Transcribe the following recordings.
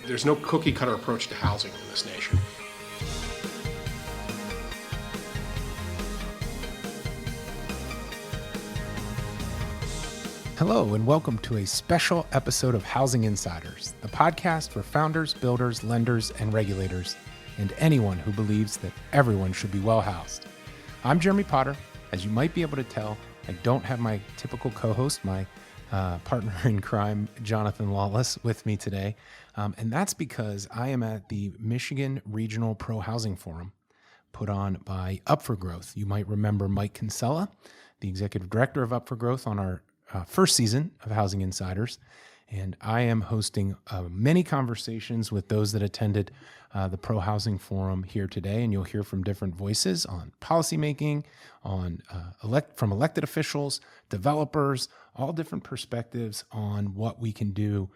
There's no cookie cutter approach to housing in this nation. Hello, and welcome to a special episode of Housing Insiders, the podcast for founders, builders, lenders, and regulators, and anyone who believes that everyone should be well housed. I'm Jeremy Potter. As you might be able to tell, I don't have my typical co-host, my partner in crime, Jonathan Lawless, with me today. And that's because I am at the Michigan Regional Pro-Housing Forum put on by Up for Growth. You might remember Mike Kinsella, the executive director of Up for Growth, on our first season of Housing Insiders. And I am hosting many conversations with those that attended the Pro Housing Forum here today, and you'll hear from different voices on policymaking, on from elected officials, developers, all different perspectives on what we can do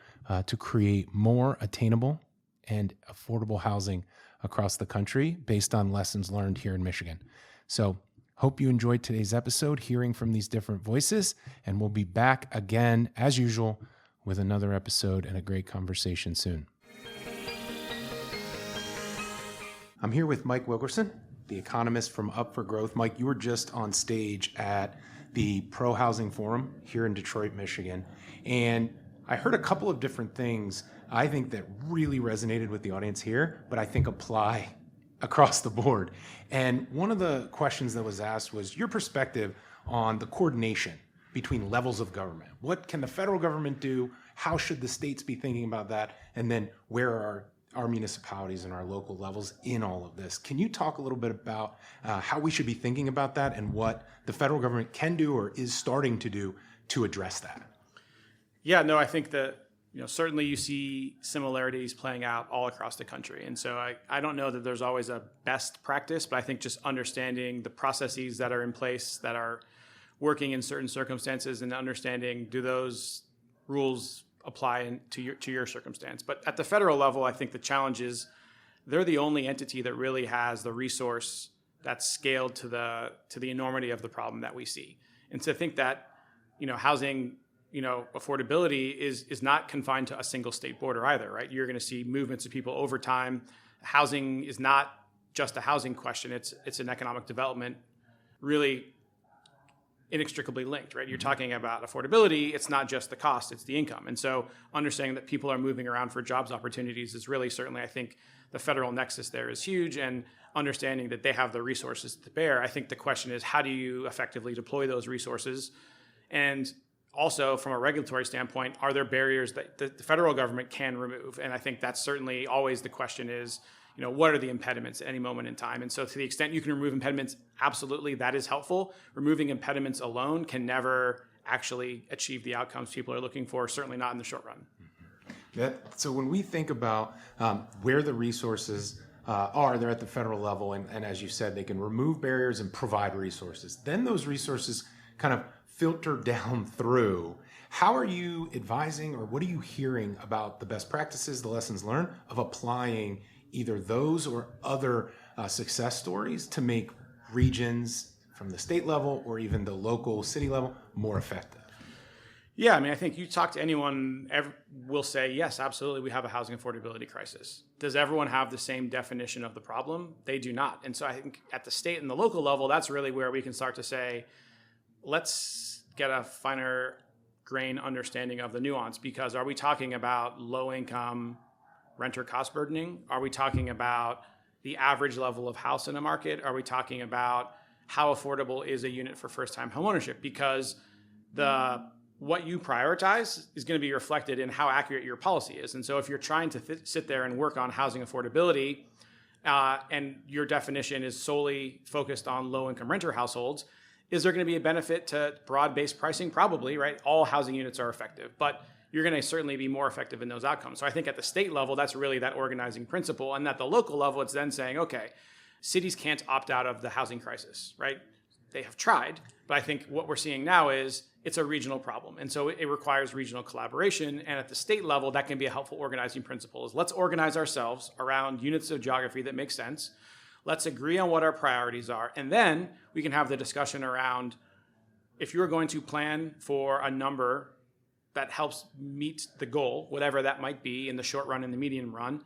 to create more attainable and affordable housing across the country based on lessons learned here in Michigan. So hope you enjoyed today's episode, hearing from these different voices, and we'll be back again, as usual, with another episode and a great conversation soon. I'm here with Mike Wilkerson, the economist from Up for Growth. Mike, you were just on stage at the Pro Housing Forum here in Detroit, Michigan, and I heard a couple of different things I think that really resonated with the audience here, but I think apply across the board. And one of the questions that was asked was your perspective on the coordination between levels of government. What can the federal government do? How should the states be thinking about that? And then where are our municipalities and our local levels in all of this? Can you talk a little bit about how we should be thinking about that and what the federal government can do or is starting to do to address that? Yeah, no, I think that certainly you see similarities playing out all across the country. And so I don't know that there's always a best practice, but I think just understanding the processes that are in place that are working in certain circumstances and understanding, do those rules apply to your circumstance? But at the federal level, I think the challenge is they're the only entity that really has the resource that's scaled to the enormity of the problem that we see. And to think that housing affordability is not confined to a single state border either, right? You're going to see movements of people over time. Housing is not just a housing question. It's an economic development, really inextricably linked, right? You're talking about affordability. It's not just the cost, it's the income. And so understanding that people are moving around for jobs opportunities is really certainly, I think, the federal nexus there is huge, and understanding that they have the resources to bear. I think the question is, how do you effectively deploy those resources? And also, from a regulatory standpoint, are there barriers that the federal government can remove? And I think that's certainly always the question is, what are the impediments at any moment in time? And so to the extent you can remove impediments, absolutely, that is helpful. Removing impediments alone can never actually achieve the outcomes people are looking for, certainly not in the short run. So when we think about where the resources are, they're at the federal level, and as you said, they can remove barriers and provide resources. Then those resources kind of filter down through. How are you advising, or what are you hearing about the best practices, the lessons learned of applying either those or other success stories to make regions from the state level or even the local city level more effective? Yeah, I think you talk to anyone, will say, yes, absolutely, we have a housing affordability crisis. Does everyone have the same definition of the problem? They do not. And so I think at the state and the local level, that's really where we can start to say, let's get a finer grain understanding of the nuance, because are we talking about low income renter cost burdening? Are we talking about the average level of house in a market? Are we talking about how affordable is a unit for first-time homeownership? Because what you prioritize is going to be reflected in how accurate your policy is. And so if you're trying to sit there and work on housing affordability, and your definition is solely focused on low-income renter households, is there going to be a benefit to broad-based pricing? Probably, right? All housing units are effective, but you're going to certainly be more effective in those outcomes. So I think at the state level, that's really that organizing principle. And at the local level, it's then saying, okay, cities can't opt out of the housing crisis, right? They have tried, but I think what we're seeing now is it's a regional problem. And so it requires regional collaboration. And at the state level, that can be a helpful organizing principle is let's organize ourselves around units of geography that make sense. Let's agree on what our priorities are. And then we can have the discussion around if you're going to plan for a number that helps meet the goal, whatever that might be in the short run and the medium run,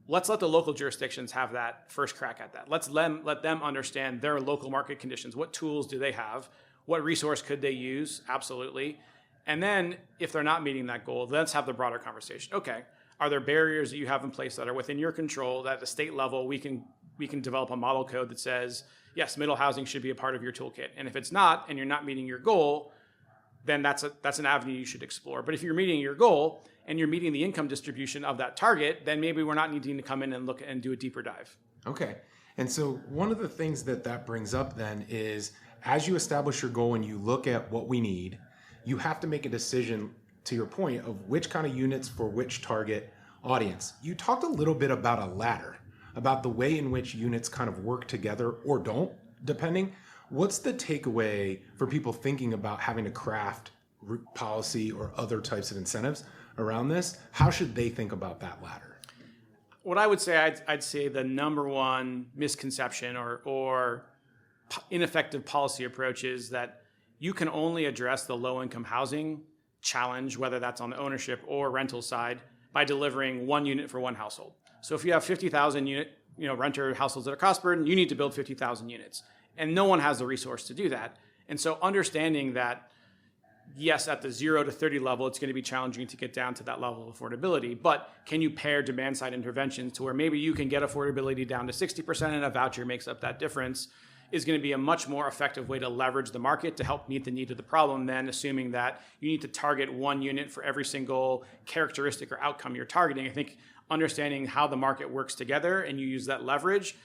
let's let the local jurisdictions have that first crack at that. Let them understand their local market conditions. What tools do they have? What resource could they use? Absolutely. And then if they're not meeting that goal, let's have the broader conversation. Okay, are there barriers that you have in place that are within your control that at the state level we can develop a model code that says, yes, middle housing should be a part of your toolkit. And if it's not, and you're not meeting your goal, then that's an avenue you should explore. But if you're meeting your goal and you're meeting the income distribution of that target, then maybe we're not needing to come in and look and do a deeper dive. Okay. And so one of the things that brings up then is as you establish your goal and you look at what we need, you have to make a decision, to your point, of which kind of units for which target audience. You talked a little bit about a ladder, about the way in which units kind of work together or don't, depending. What's the takeaway for people thinking about having to craft policy or other types of incentives around this? How should they think about that ladder? What I would say, I'd say the number one misconception or ineffective policy approach is that you can only address the low-income housing challenge, whether that's on the ownership or rental side, by delivering one unit for one household. So if you have 50,000 renter households that are cost burden, you need to build 50,000 units. And no one has the resource to do that. And so understanding that, yes, at the 0 to 30 level, it's going to be challenging to get down to that level of affordability. But can you pair demand side interventions to where maybe you can get affordability down to 60% and a voucher makes up that difference, is going to be a much more effective way to leverage the market to help meet the need of the problem than assuming that you need to target one unit for every single characteristic or outcome you're targeting. I think understanding how the market works together and you use that leverage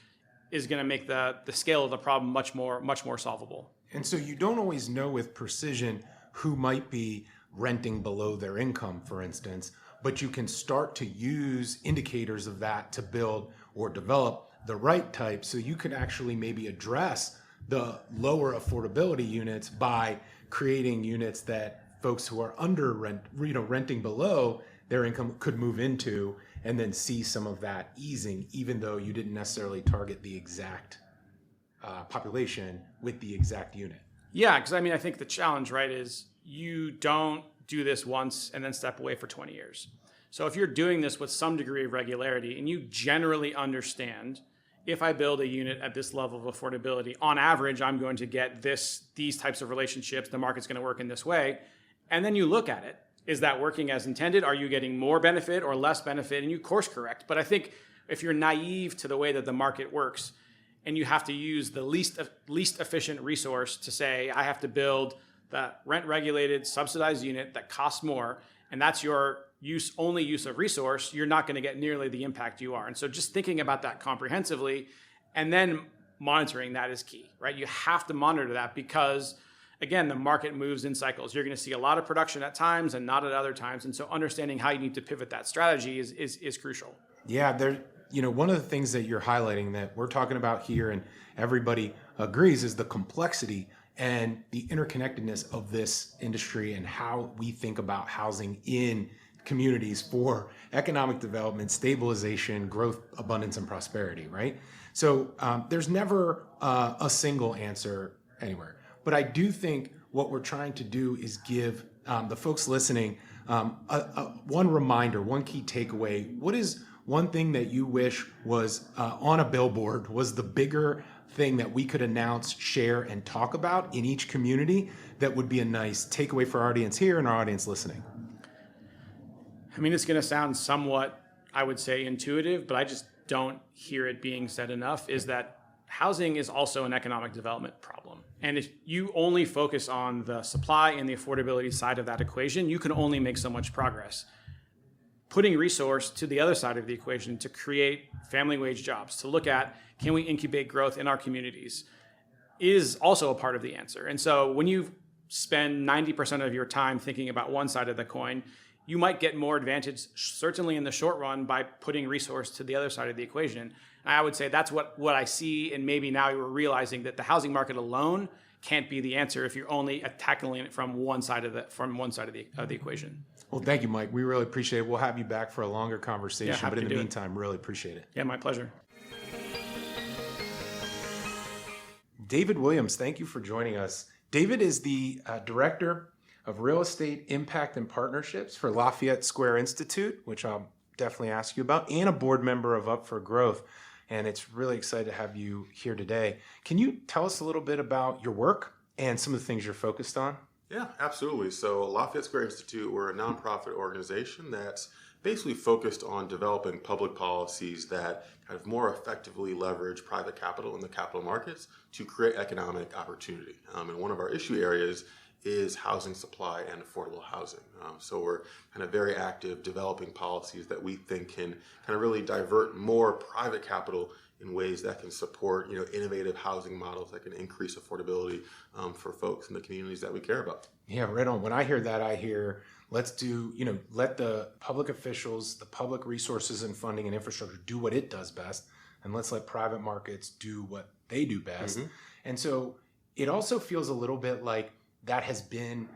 is going to make the scale of the problem much more solvable. And so you don't always know with precision who might be renting below their income, for instance, but you can start to use indicators of that to build or develop the right type, so you can actually maybe address the lower affordability units by creating units that folks who are under renting below their income could move into, and then see some of that easing, even though you didn't necessarily target the exact population with the exact unit. Yeah, because I think the challenge, right, is you don't do this once and then step away for 20 years. So if you're doing this with some degree of regularity and you generally understand, if I build a unit at this level of affordability, on average, I'm going to get these types of relationships, the market's going to work in this way, and then you look at it. Is that working as intended? Are you getting more benefit or less benefit? And you course correct. But I think if you're naive to the way that the market works and you have to use the least efficient resource to say, I have to build the rent regulated subsidized unit that costs more, and that's your only use of resource, you're not going to get nearly the impact you are. And so just thinking about that comprehensively and then monitoring that is key, right? You have to monitor that because, again, the market moves in cycles. You're going to see a lot of production at times and not at other times. And so understanding how you need to pivot that strategy is crucial. Yeah, one of the things that you're highlighting that we're talking about here and everybody agrees is the complexity and the interconnectedness of this industry and how we think about housing in communities for economic development, stabilization, growth, abundance, and prosperity, right? So there's never a single answer anywhere. But I do think what we're trying to do is give the folks listening one reminder, one key takeaway. What is one thing that you wish was on a billboard, was the bigger thing that we could announce, share, and talk about in each community that would be a nice takeaway for our audience here and our audience listening? It's going to sound somewhat, I would say, intuitive, but I just don't hear it being said enough, is that housing is also an economic development problem. And if you only focus on the supply and the affordability side of that equation, you can only make so much progress. Putting resource to the other side of the equation to create family wage jobs, to look at, can we incubate growth in our communities, is also a part of the answer. And so when you spend 90% of your time thinking about one side of the coin, you might get more advantage, certainly in the short run, by putting resource to the other side of the equation. And I would say that's what I see, and maybe now you're realizing that the housing market alone can't be the answer if you're only tackling it from one side of the equation. Well, thank you, Mike. We really appreciate it. We'll have you back for a longer conversation, but in the meantime, really appreciate it. Yeah, my pleasure. David Williams, thank you for joining us. David is the director of Real Estate Impact and Partnerships for Lafayette Square Institute, which I'll definitely ask you about, and a board member of Up for Growth. And it's really excited to have you here today. Can you tell us a little bit about your work and some of the things you're focused on? Yeah, absolutely. So Lafayette Square Institute, we're a nonprofit organization that's basically focused on developing public policies that kind of more effectively leverage private capital in the capital markets to create economic opportunity. And one of our issue areas is housing supply and affordable housing. So we're kind of very active developing policies that we think can kind of really divert more private capital in ways that can support, innovative housing models that can increase affordability for folks in the communities that we care about. Yeah, right on. When I hear that, I hear let's do, let the public officials, the public resources and funding and infrastructure do what it does best, and let's let private markets do what they do best. Mm-hmm. And so it also feels a little bit like that has been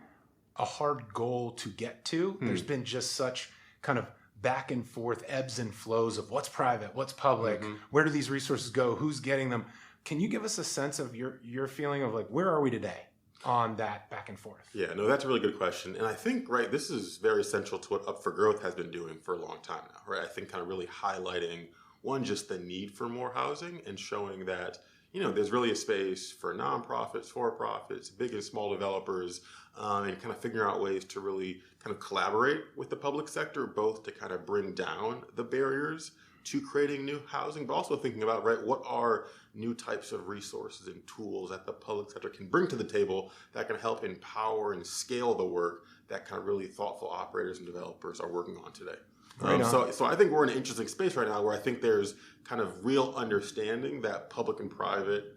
a hard goal to get to. There's been just such kind of back and forth ebbs and flows of what's private, what's public, where do these resources go, who's getting them. Can you give us a sense of your feeling of like, where are we today on that back and forth? Yeah, no, that's a really good question. And I think, this is very central to what Up for Growth has been doing for a long time now, right? I think kind of really highlighting, one, just the need for more housing and showing that, there's really a space for nonprofits, for-profits, big and small developers, and kind of figuring out ways to really kind of collaborate with the public sector, both to kind of bring down the barriers to creating new housing, but also thinking about, what are new types of resources and tools that the public sector can bring to the table that can help empower and scale the work that kind of really thoughtful operators and developers are working on today. So I think we're in an interesting space right now where I think there's kind of real understanding that public and private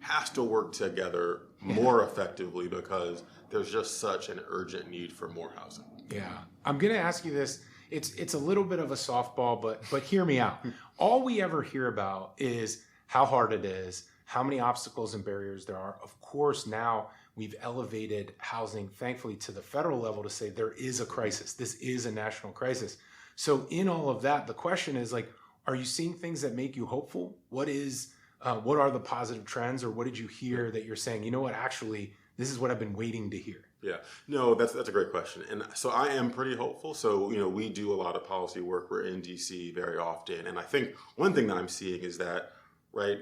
has to work together more effectively because there's just such an urgent need for more housing. Yeah. I'm going to ask you this. It's a little bit of a softball, but hear me out. All we ever hear about is how hard it is, how many obstacles and barriers there are. Of course, now we've elevated housing, thankfully, to the federal level to say there is a crisis. This is a national crisis. So in all of that, the question is are you seeing things that make you hopeful? What are the positive trends, or what did you hear that you're saying, actually, this is what I've been waiting to hear? Yeah, no, that's a great question. And so I am pretty hopeful. So, we do a lot of policy work. We're in DC very often. And I think one thing that I'm seeing is that,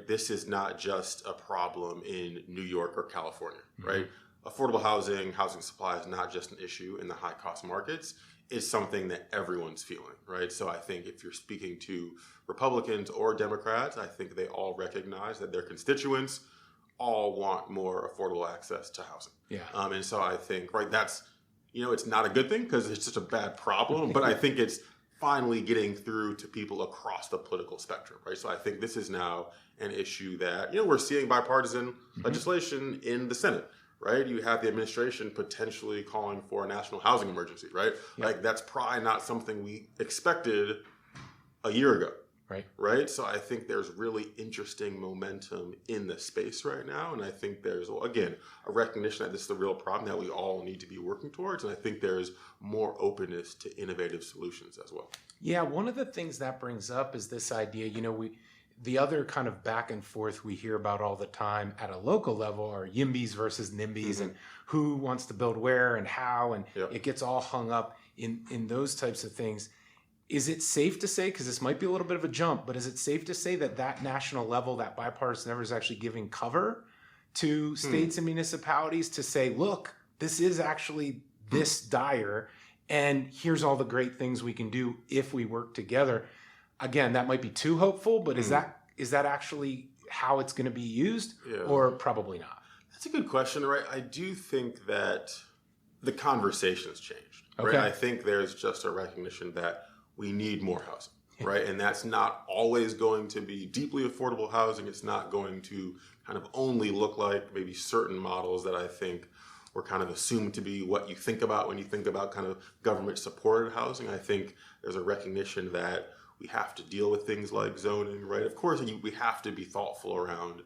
this is not just a problem in New York or California, right? Affordable housing supply is not just an issue in the high cost markets. It's something that everyone's feeling, right? So I think if you're speaking to Republicans or Democrats, I think they all recognize that their constituents all want more affordable access to housing. Yeah. And so I think, that's, it's not a good thing because it's just a bad problem, but I think it's finally getting through to people across the political spectrum, right? So I think this is now an issue that, we're seeing bipartisan legislation in the Senate, right? You have the administration potentially calling for a national housing emergency, right? Yep. That's probably not something we expected a year ago. Right. So I think there's really interesting momentum in the space right now. And I think there's, again, a recognition that this is a real problem that we all need to be working towards. And I think there's more openness to innovative solutions as well. Yeah. One of the things that brings up is this idea, the other kind of back and forth we hear about all the time at a local level are YIMBYs versus NIMBYs and who wants to build where and how. And it gets all hung up in those types of things. Is it safe to say, because this might be a little bit of a jump, but is it safe to say that national level, that bipartisan effort is actually giving cover to states and municipalities to say, look, this is actually this dire, and here's all the great things we can do if we work together? Again, that might be too hopeful, but is that actually how it's going to be used, or probably not? That's a good question, right? I do think that the conversation has changed, right? Okay. I think there's just a recognition that we need more housing, right? And that's not always going to be deeply affordable housing. It's not going to kind of only look like maybe certain models that I think were kind of assumed to be what you think about when you think about kind of government-supported housing. I think there's a recognition that we have to deal with things like zoning, right? Of course, we have to be thoughtful around,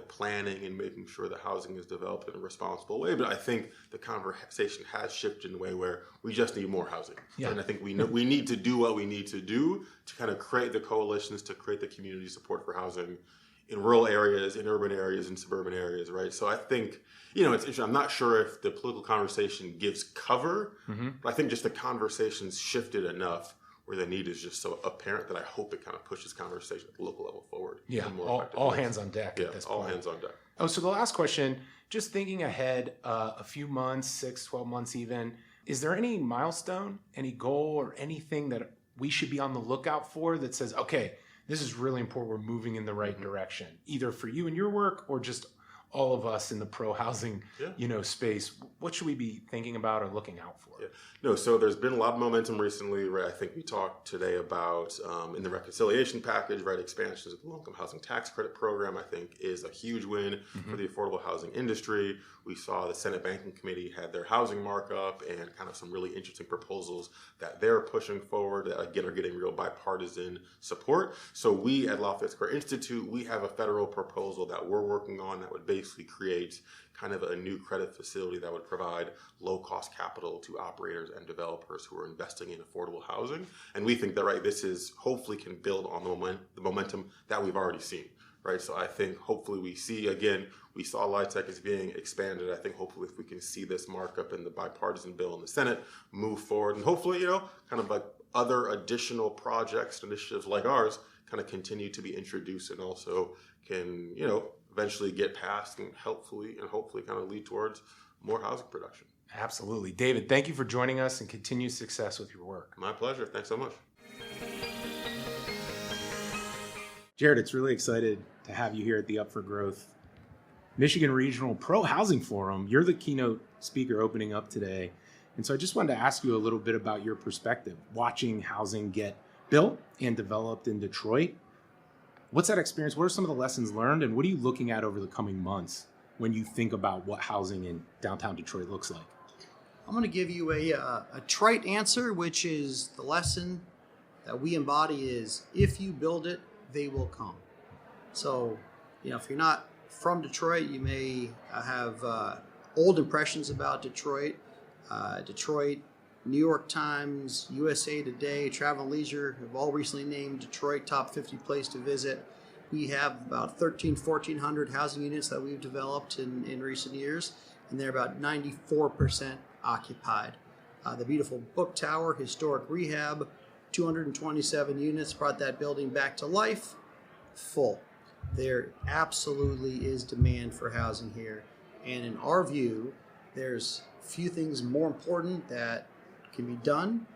planning and making sure that housing is developed in a responsible way. But I think the conversation has shifted in a way where we just need more housing. Yeah. And I think we need to do what we need to do to kind of create the coalitions, to create the community support for housing in rural areas, in urban areas, in suburban areas, right? So I think, it's interesting. I'm not sure if the political conversation gives cover, but I think just the conversation's shifted enough where the need is just so apparent that I hope it kind of pushes conversation at the local level forward. Yeah, in more all effective ways. hands on deck Yeah, at this all point. hands on deck. Oh, so the last question, just thinking ahead a few months, 6, 12 months even, is there any milestone, any goal, or anything that we should be on the lookout for that says, okay, this is really important, we're moving in the right direction, either for you and your work or just all of us in the pro-housing space? What should we be thinking about or looking out for? Yeah. No, so there's been a lot of momentum recently, right? I think we talked today about in the reconciliation package, right? Expansions of the low-income housing tax credit program, I think, is a huge win for the affordable housing industry. We saw the Senate Banking Committee had their housing markup and kind of some really interesting proposals that they're pushing forward that, again, are getting real bipartisan support. So we at Lafayette Square Institute, we have a federal proposal that we're working on that would basically create kind of a new credit facility that would provide low-cost capital to operators and developers who are investing in affordable housing. And we think that, right, this is hopefully can build on the momentum that we've already seen, right? So I think hopefully we see, again, we saw LIHTC is being expanded. I think hopefully if we can see this markup in the bipartisan bill in the Senate move forward, and hopefully, kind of like other additional projects, initiatives like ours kind of continue to be introduced and also can, eventually get passed and hopefully kind of lead towards more housing production. Absolutely. David, thank you for joining us and continued success with your work. My pleasure. Thanks so much. Jared, it's really excited to have you here at the Up for Growth Michigan Regional Pro Housing Forum. You're the keynote speaker opening up today. And so I just wanted to ask you a little bit about your perspective, watching housing get built and developed in Detroit. What's that experience? What are some of the lessons learned? And what are you looking at over the coming months when you think about what housing in downtown Detroit looks like? I'm going to give you a trite answer, which is the lesson that we embody is if you build it, they will come. So, if you're not from Detroit, you may have old impressions about Detroit. Detroit, New York Times, USA Today, Travel and Leisure have all recently named Detroit top 50 place to visit. We have about 1,400 housing units that we've developed in recent years, and they're about 94% occupied. The beautiful Book Tower, historic rehab, 227 units, brought that building back to life, full. There absolutely is demand for housing here. And in our view, there's few things more important that can be done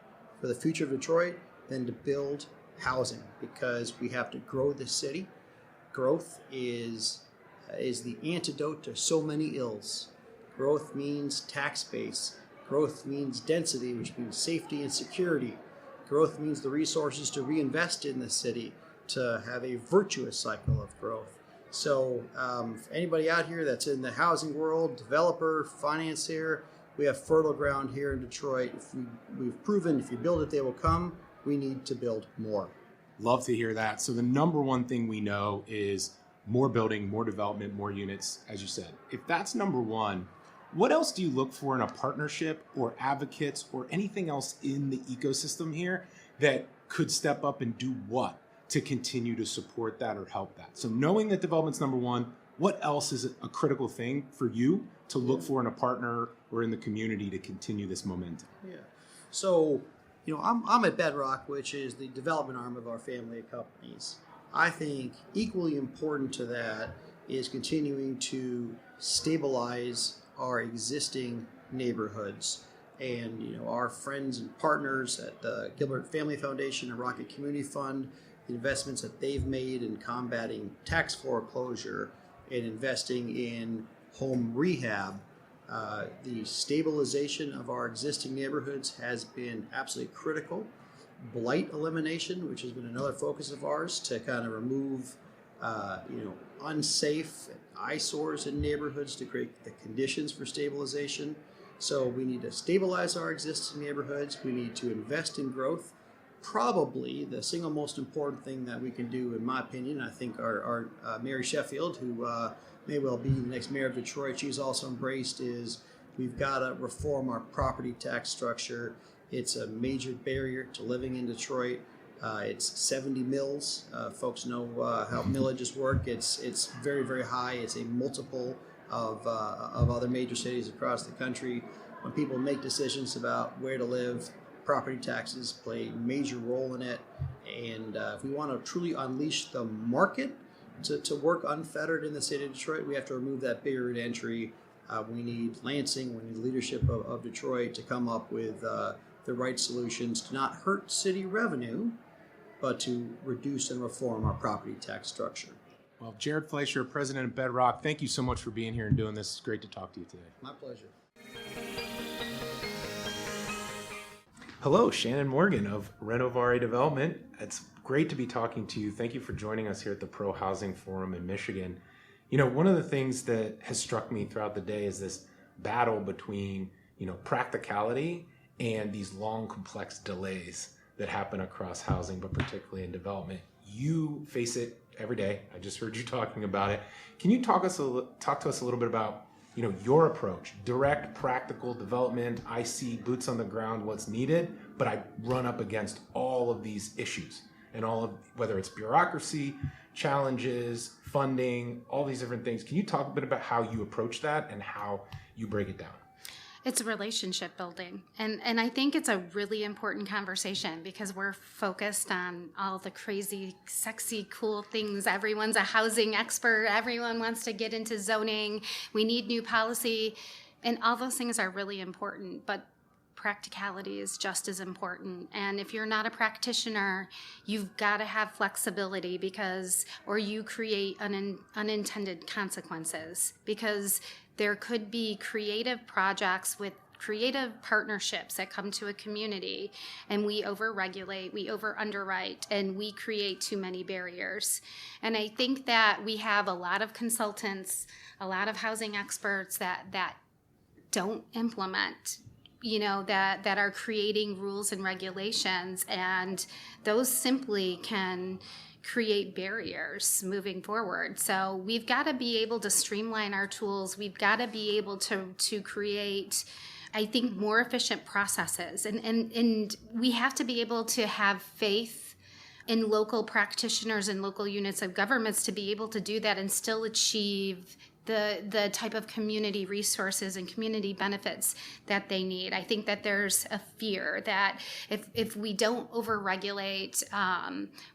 for the future of Detroit than to build housing, because we have to grow the city. Growth is the antidote to so many ills. Growth means tax base. Growth means density, which means safety and security. Growth means the resources to reinvest in the city, to have a virtuous cycle of growth. So for anybody out here that's in the housing world, developer, financier, we have fertile ground here in Detroit. We've proven if you build it, they will come. We need to build more. Love to hear that. So the number one thing we know is more building, more development, more units, as you said. If that's number one, what else do you look for in a partnership or advocates or anything else in the ecosystem here that could step up and do what to continue to support that or help that? So knowing that development's number one, what else is a critical thing for you to look for in a partner or in the community to continue this momentum? Yeah. So, I'm at Bedrock, which is the development arm of our family of companies. I think equally important to that is continuing to stabilize our existing neighborhoods. And, our friends and partners at the Gilbert Family Foundation and Rocket Community Fund, the investments that they've made in combating tax foreclosure and investing in home rehab, the stabilization of our existing neighborhoods has been absolutely critical. Blight elimination, which has been another focus of ours to kind of remove, unsafe eyesores in neighborhoods to create the conditions for stabilization. So we need to stabilize our existing neighborhoods. We need to invest in growth. Probably the single most important thing that we can do, in my opinion, I think our Mary Sheffield, who may well be the next mayor of Detroit, she's also embraced, is we've got to reform our property tax structure. It's a major barrier to living in Detroit. It's 70 mills. Folks know how millages work. It's very, very high. It's a multiple of other major cities across the country. When people make decisions about where to live, property taxes play a major role in it. And if we want to truly unleash the market to work unfettered in the city of Detroit, we have to remove that barrier to entry. We need Lansing, we need leadership of Detroit to come up with the right solutions to not hurt city revenue, but to reduce and reform our property tax structure. Well, Jared Fleisher, president of Bedrock, thank you so much for being here and doing this. It's great to talk to you today. My pleasure. Hello, Shannon Morgan of Renovari Development. It's great to be talking to you. Thank you for joining us here at the Pro Housing Forum in Michigan. You know, one of the things that has struck me throughout the day is this battle between, practicality and these long, complex delays that happen across housing, but particularly in development. You face it every day. I just heard you talking about it. Can you talk to us a little bit about, your approach, direct, practical development? I see boots on the ground, what's needed, but I run up against all of these issues and all of, whether it's bureaucracy, challenges, funding, all these different things. Can you talk a bit about how you approach that and how you break it down? It's relationship building. And I think it's a really important conversation because we're focused on all the crazy, sexy, cool things. Everyone's a housing expert. Everyone wants to get into zoning. We need new policy. And all those things are really important. But practicality is just as important. And if you're not a practitioner, you've got to have flexibility or you create unintended consequences, because there could be creative projects with creative partnerships that come to a community, and we over-regulate, we over-underwrite, and we create too many barriers. And I think that we have a lot of consultants, a lot of housing experts that don't implement, that are creating rules and regulations, and those simply can create barriers moving forward. So we've got to be able to streamline our tools. We've got to be able to create, I think, more efficient processes. And we have to be able to have faith in local practitioners and local units of governments to be able to do that and still achieve the type of community resources and community benefits that they need. I think that there's a fear that if we don't over-regulate,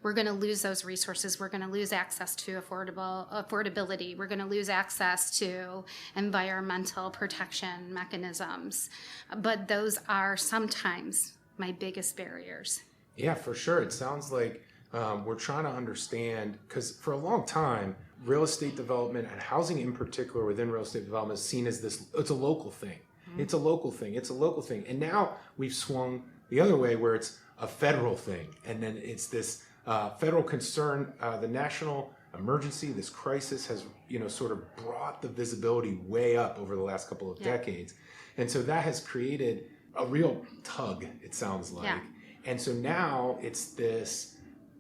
we're going to lose those resources. We're going to lose access to affordability. We're going to lose access to environmental protection mechanisms. But those are sometimes my biggest barriers. Yeah, for sure. It sounds like we're trying to understand, because for a long time, real estate development and housing in particular within real estate development is seen as it's a local thing. Mm-hmm. It's a local thing. And now we've swung the other way where it's a federal thing. And then it's this federal concern, the national emergency, this crisis has, sort of brought the visibility way up over the last couple of decades. And so that has created a real tug, it sounds like. Yeah. And so now it's this,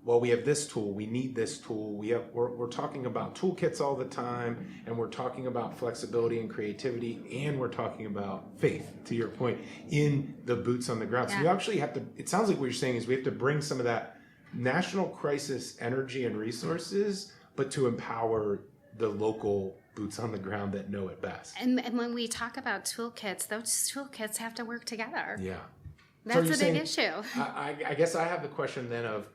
well, we have this tool, we need this tool, we're talking about toolkits all the time, and we're talking about flexibility and creativity, and we're talking about faith, to your point, in the boots on the ground. Yeah. So we actually have to, it sounds like what you're saying is we have to bring some of that national crisis energy and resources, but to empower the local boots on the ground that know it best. And when we talk about toolkits, those toolkits have to work together. Yeah. That's a big issue. I guess I have the question then of,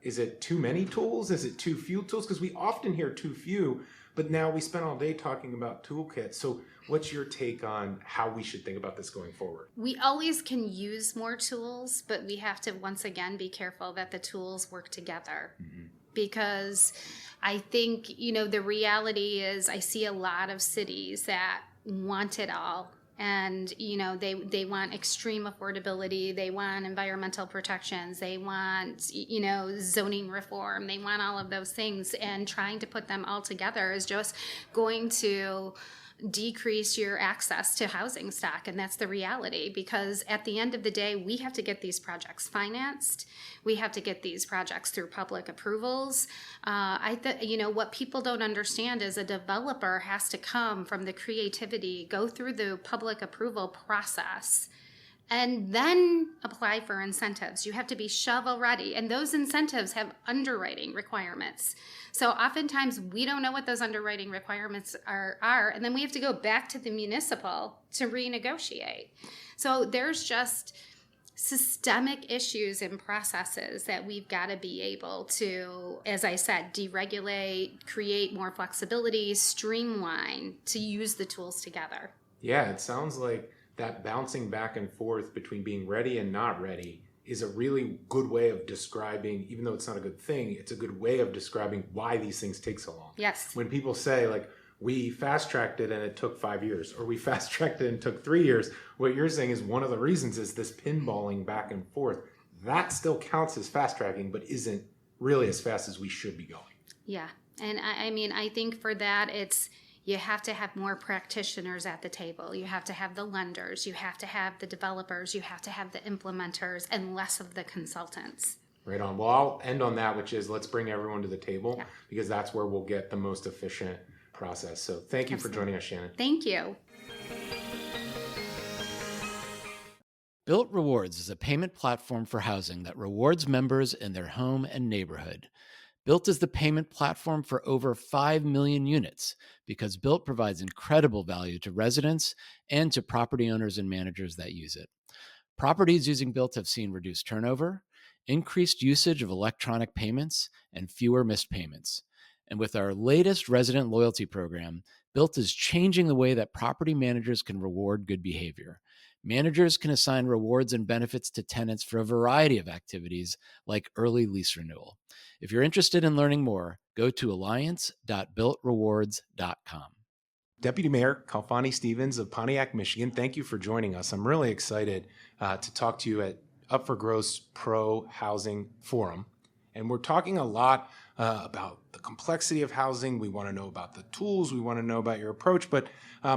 is it too many tools? Is it too few tools? Because we often hear too few, but now we spend all day talking about toolkits. So what's your take on how we should think about this going forward? We always can use more tools, but we have to once again be careful that the tools work together. Mm-hmm. Because I think, the reality is I see a lot of cities that want it all. And, they want extreme affordability. They want environmental protections. They want, zoning reform. They want all of those things. And trying to put them all together is just going to decrease your access to housing stock. And that's the reality, because at the end of the day, we have to get these projects financed. We have to get these projects through public approvals. What people don't understand is a developer has to come from the creativity, go through the public approval process, and then apply for incentives. You have to be shovel ready, and those incentives have underwriting requirements. So oftentimes we don't know what those underwriting requirements are, and then we have to go back to the municipal to renegotiate. So there's just systemic issues and processes that we've got to be able to, as I said, deregulate, create more flexibility, streamline, to use the tools together. Yeah, it sounds like that bouncing back and forth between being ready and not ready is a really good way of describing, even though it's not a good thing, it's a good way of describing why these things take so long. Yes. When people say, like, we fast-tracked it and it took 5 years, or we fast-tracked it and it took 3 years, what you're saying is one of the reasons is this pinballing back and forth. That still counts as fast-tracking, but isn't really as fast as we should be going. Yeah. And I mean, I think for that, it's, you have to have more practitioners at the table. You have to have the lenders. You have to have the developers. You have to have the implementers, and less of the consultants. Right on. Well, I'll end on that, which is let's bring everyone to the table, Yeah. because that's where we'll get the most efficient process. So thank you for joining us, Shannon. Thank you. Built Rewards is a payment platform for housing that rewards members in their home and neighborhood. Built is the payment platform for over 5 million units because Built provides incredible value to residents and to property owners and managers that use it. Properties using Built have seen reduced turnover, increased usage of electronic payments, and fewer missed payments. And with our latest resident loyalty program, Built is changing the way that property managers can reward good behavior. Managers can assign rewards and benefits to tenants for a variety of activities like early lease renewal. If you're interested in learning more, go to alliance.builtrewards.com. Deputy Mayor Khalfani Stephens of Pontiac, Michigan, thank you for joining us. I'm really excited to talk to you at Up for Growth's Pro Housing Forum. And we're talking a lot about the complexity of housing. We want to know about the tools. We want to know about your approach. But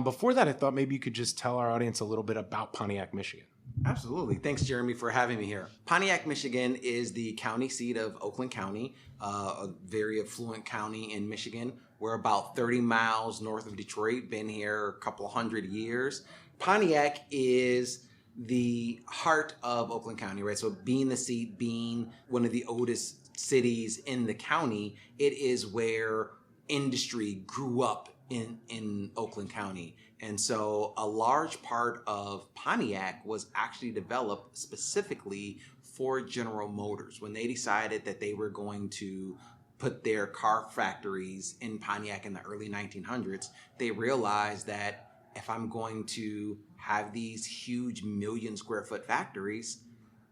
before that, I thought maybe you could just tell our audience a little bit about Pontiac, Michigan. Absolutely. Thanks, Jeremy, for having me here. Pontiac, Michigan is the county seat of Oakland County, a very affluent county in Michigan. We're about 30 miles north of Detroit, been here a couple hundred years. Pontiac is the heart of Oakland County, right? So being the seat, being one of the oldest cities in the county, it is where industry grew up in Oakland County. And so a large part of Pontiac was actually developed specifically for General Motors. When they decided that they were going to put their car factories in Pontiac in the early 1900s, they realized that if I'm going to have these huge 1 million square foot factories,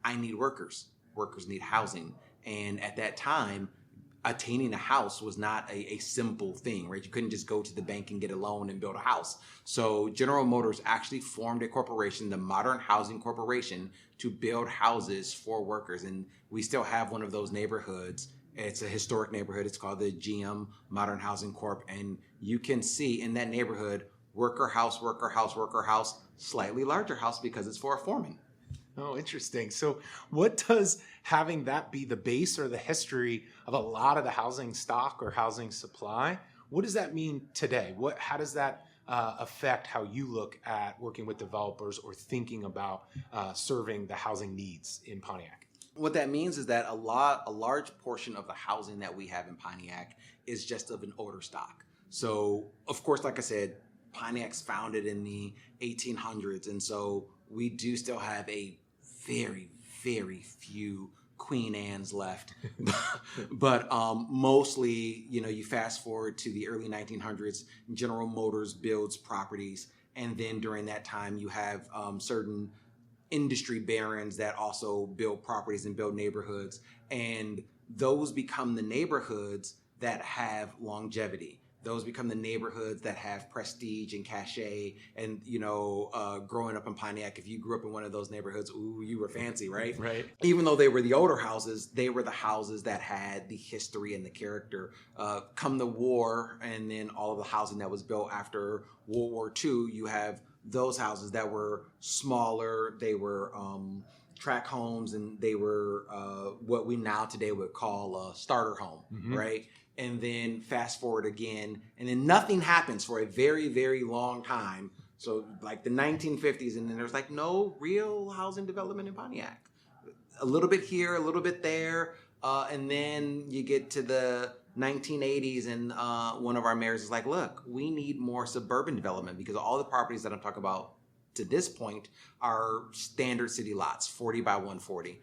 I need workers. Workers need housing. And at that time, attaining a house was not a simple thing, right? You couldn't just go to the bank and get a loan and build a house. So General Motors actually formed a corporation, the Modern Housing Corporation, to build houses for workers. And we still have one of those neighborhoods. It's a historic neighborhood. It's called the GM Modern Housing Corp. And you can see in that neighborhood, worker house, worker house, worker house, slightly larger house because it's for a foreman. Oh, interesting. So what does having that be the base or the history of a lot of the housing stock or housing supply, what does that mean today? How does that affect how you look at working with developers or thinking about serving the housing needs in Pontiac? What that means is that a large portion of the housing that we have in Pontiac is just of an older stock. So, of course, like I said, Pontiac's founded in the 1800s, and so we do still have a very, very few Queen Anne's left. But mostly, you fast forward to the early 1900s, General Motors builds properties, and then during that time, you have certain industry barons that also build properties and build neighborhoods, and those become the neighborhoods that have longevity. Those become the neighborhoods that have prestige and cachet. And, growing up in Pontiac, if you grew up in one of those neighborhoods, ooh, you were fancy, right? Right. Even though they were the older houses, they were the houses that had the history and the character. Come the war, and then all of the housing that was built after World War II, you have those houses that were smaller. They were tract homes, and they were what we now today would call a starter home, right? And then fast forward again, and then nothing happens for a very, very long time. So like the 1950s, and then there's like no real housing development in Pontiac. A little bit here, a little bit there, and then you get to the 1980s, and one of our mayors is like, look, we need more suburban development because all the properties that I'm talking about to this point are standard city lots, 40 by 140.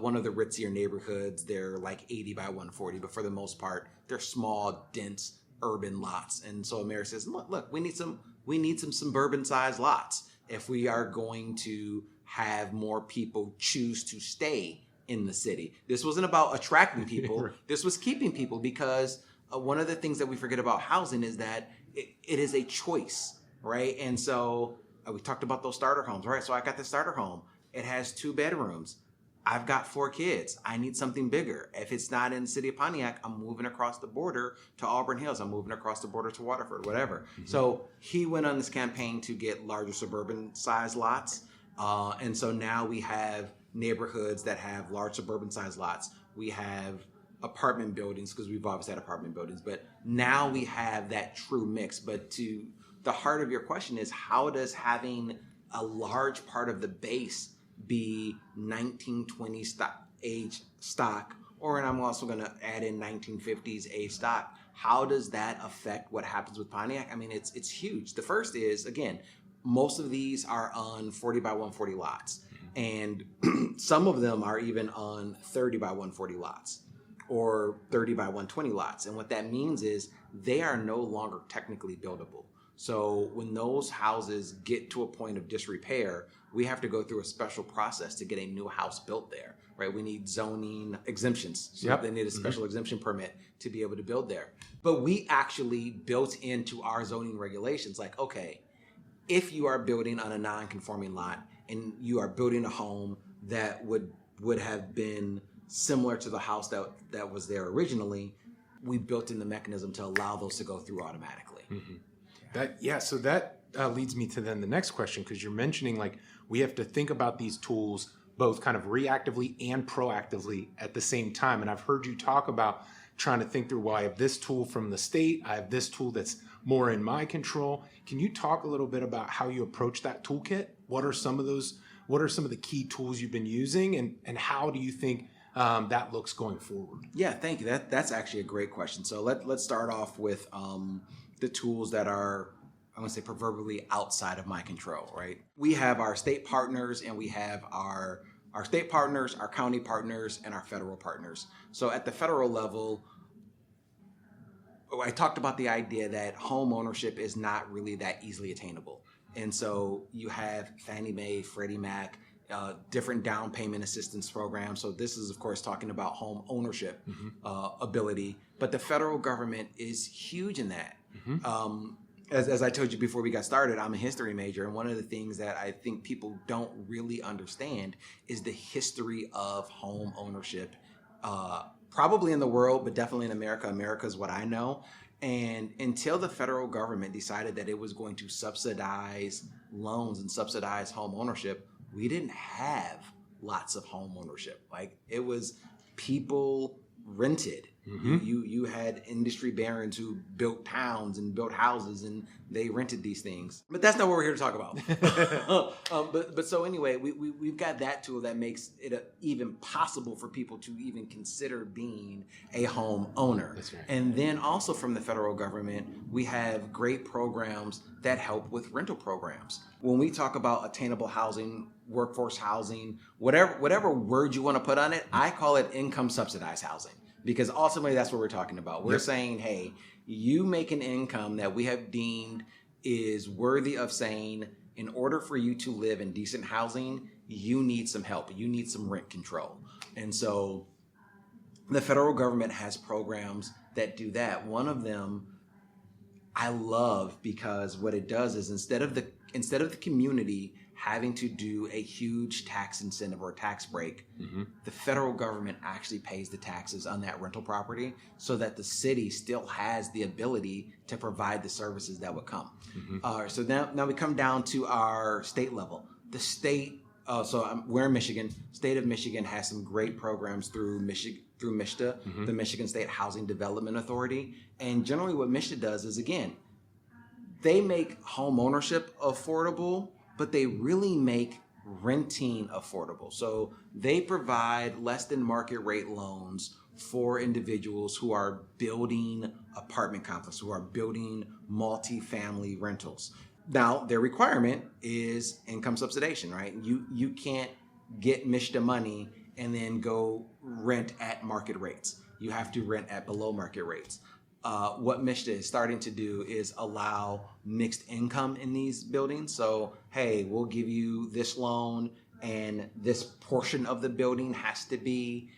One of the ritzier neighborhoods, they're like 80 by 140, but for the most part, they're small, dense, urban lots. And so a mayor says, look, we need some suburban sized lots if we are going to have more people choose to stay in the city. This wasn't about attracting people. This was keeping people, because one of the things that we forget about housing is that it is a choice, right? And so we talked about those starter homes, right? So I got the starter home. It has 2 bedrooms. I've got 4 kids. I need something bigger. If it's not in the city of Pontiac, I'm moving across the border to Auburn Hills. I'm moving across the border to Waterford, whatever. Mm-hmm. So he went on this campaign to get larger suburban size lots. And so now we have neighborhoods that have large suburban size lots. We have apartment buildings, because we've always had apartment buildings, but now we have that true mix. But to the heart of your question is, how does having a large part of the base be 1920s age stock, or, and I'm also going to add in 1950s age stock? How does that affect what happens with Pontiac? I mean, it's huge. The first is, again, most of these are on 40 by 140 lots, and some of them are even on 30 by 140 lots or 30 by 120 lots. And what that means is they are no longer technically buildable. So when those houses get to a point of disrepair, we have to go through a special process to get a new house built there, right? We need zoning exemptions. So they need a special exemption permit to be able to build there. But we actually built into our zoning regulations, like, okay, if you are building on a non-conforming lot and you are building a home that would have been similar to the house that was there originally, we built in the mechanism to allow those to go through automatically. Mm-hmm. So that leads me to then the next question, because you're mentioning like we have to think about these tools both kind of reactively and proactively at the same time. And I've heard you talk about trying to think through, well, I have this tool from the state, I have this tool that's more in my control. Can you talk a little bit about how you approach that toolkit? What are some of the key tools you've been using, and how do you think that looks going forward? Yeah, thank you. That's actually a great question. So let's start off with the tools that are, I want to say, proverbially outside of my control, right? We have our state partners, and we have our state partners, our county partners, and our federal partners. So at the federal level, I talked about the idea that home ownership is not really that easily attainable. And so you have Fannie Mae, Freddie Mac, different down payment assistance programs. So this is, of course, talking about home ownership ability. But the federal government is huge in that. As I told you before we got started, I'm a history major, and one of the things that I think people don't really understand is the history of home ownership, probably in the world, but definitely in America. America is what I know. And until the federal government decided that it was going to subsidize loans and subsidize home ownership, we didn't have lots of home ownership. Like, it was people rented. You had industry barons who built towns and built houses, and they rented these things. But that's not what we're here to talk about. But so anyway, we've got that tool that makes it even possible for people to even consider being a home owner. That's right. And then also from the federal government, we have great programs that help with rental programs. When we talk about attainable housing, workforce housing, whatever word you want to put on it, I call it income subsidized housing. Because ultimately, that's what we're talking about. We're saying, hey, you make an income that we have deemed is worthy of saying, in order for you to live in decent housing, you need some help. You need some rent control. And so the federal government has programs that do that. One of them I love, because what it does is instead of the community having to do a huge tax incentive or tax break, the federal government actually pays the taxes on that rental property so that the city still has the ability to provide the services that would come. So now we come down to our state level. The state, we're in Michigan. State of Michigan has some great programs through MISTA, the Michigan State Housing Development Authority. And generally what MISTA does is, again, they make home ownership affordable, but they really make renting affordable. So they provide less than market rate loans for individuals who are building apartment complexes, who are building multifamily rentals. Now, their requirement is income subsidization, right? You can't get MSHDA money and then go rent at market rates. You have to rent at below market rates. What MSHDA is starting to do is allow mixed income in these buildings. So, hey, we'll give you this loan and this portion of the building has to be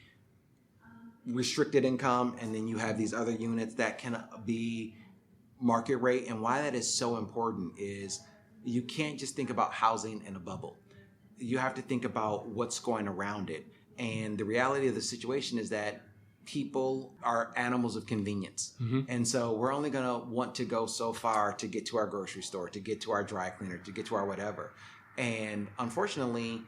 restricted income, and then you have these other units that can be market rate. And why that is so important is you can't just think about housing in a bubble. You have to think about what's going around it. And the reality of the situation is that people are animals of convenience. Mm-hmm. And so we're only going to want to go so far to get to our grocery store, to get to our dry cleaner, to get to our whatever. And unfortunately,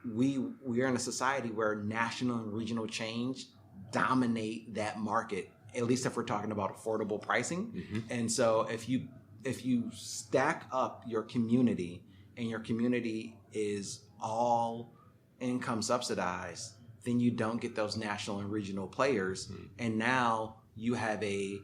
we are in a society where national and regional change dominate that market, at least if we're talking about affordable pricing. Mm-hmm. And so if you stack up your community and your community is all income subsidized, then you don't get those national and regional players. Mm-hmm. And now you have a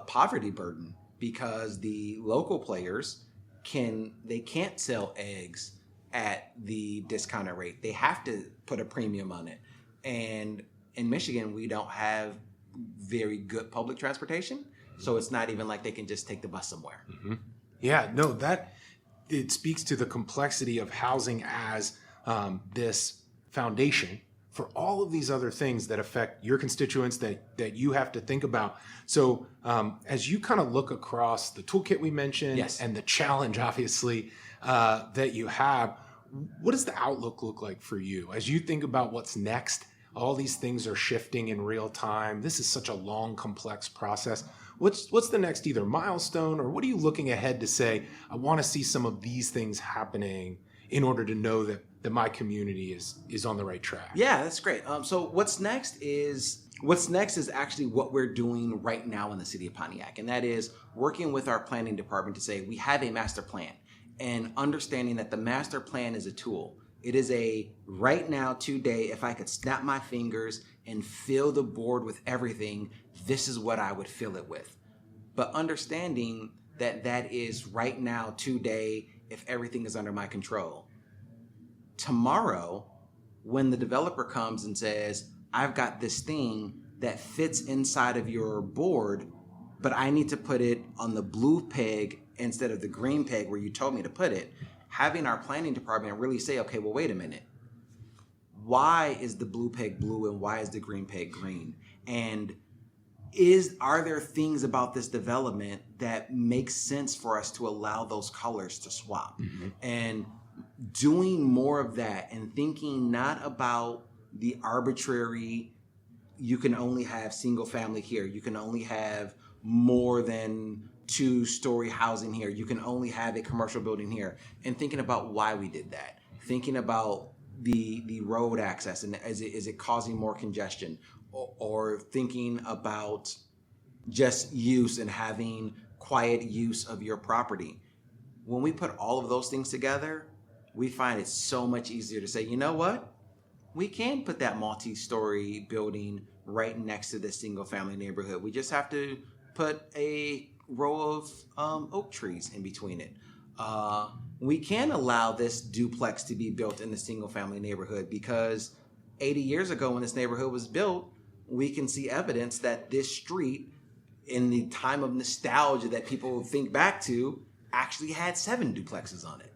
poverty burden because the local players can't sell eggs at the discounted rate. They have to put a premium on it. And in Michigan, we don't have very good public transportation, so it's not even like they can just take the bus somewhere. Mm-hmm. Yeah, no, it speaks to the complexity of housing as this foundation for all of these other things that affect your constituents that you have to think about. So as you kind of look across the toolkit we mentioned, yes, and the challenge, obviously, that you have, what does the outlook look like for you? As you think about what's next, all these things are shifting in real time. This is such a long, complex process. What's the next either milestone, or what are you looking ahead to say, I want to see some of these things happening in order to know that my community is on the right track? Yeah, that's great. So what's next is actually what we're doing right now in the city of Pontiac, and that is working with our planning department to say we have a master plan, and understanding that the master plan is a tool. It is a right now, today, if I could snap my fingers and fill the board with everything, this is what I would fill it with. But understanding that is right now, today, if everything is under my control. Tomorrow, when the developer comes and says, I've got this thing that fits inside of your board, but I need to put it on the blue peg instead of the green peg where you told me to put it, having our planning department really say, okay, well, wait a minute. Why is the blue peg blue and why is the green peg green? And are there things about this development that make sense for us to allow those colors to swap? Mm-hmm. And doing more of that and thinking not about the arbitrary, you can only have single family here, you can only have more than 2-story housing here, you can only have a commercial building here, and thinking about why we did that, thinking about the road access and is it causing more congestion, or thinking about just use and having quiet use of your property. When we put all of those things together, we find it so much easier to say, you know what? We can put that multi-story building right next to the single-family neighborhood. We just have to put a row of oak trees in between it. We can allow this duplex to be built in the single-family neighborhood because 80 years ago when this neighborhood was built, we can see evidence that this street, in the time of nostalgia that people think back to, actually had 7 duplexes on it.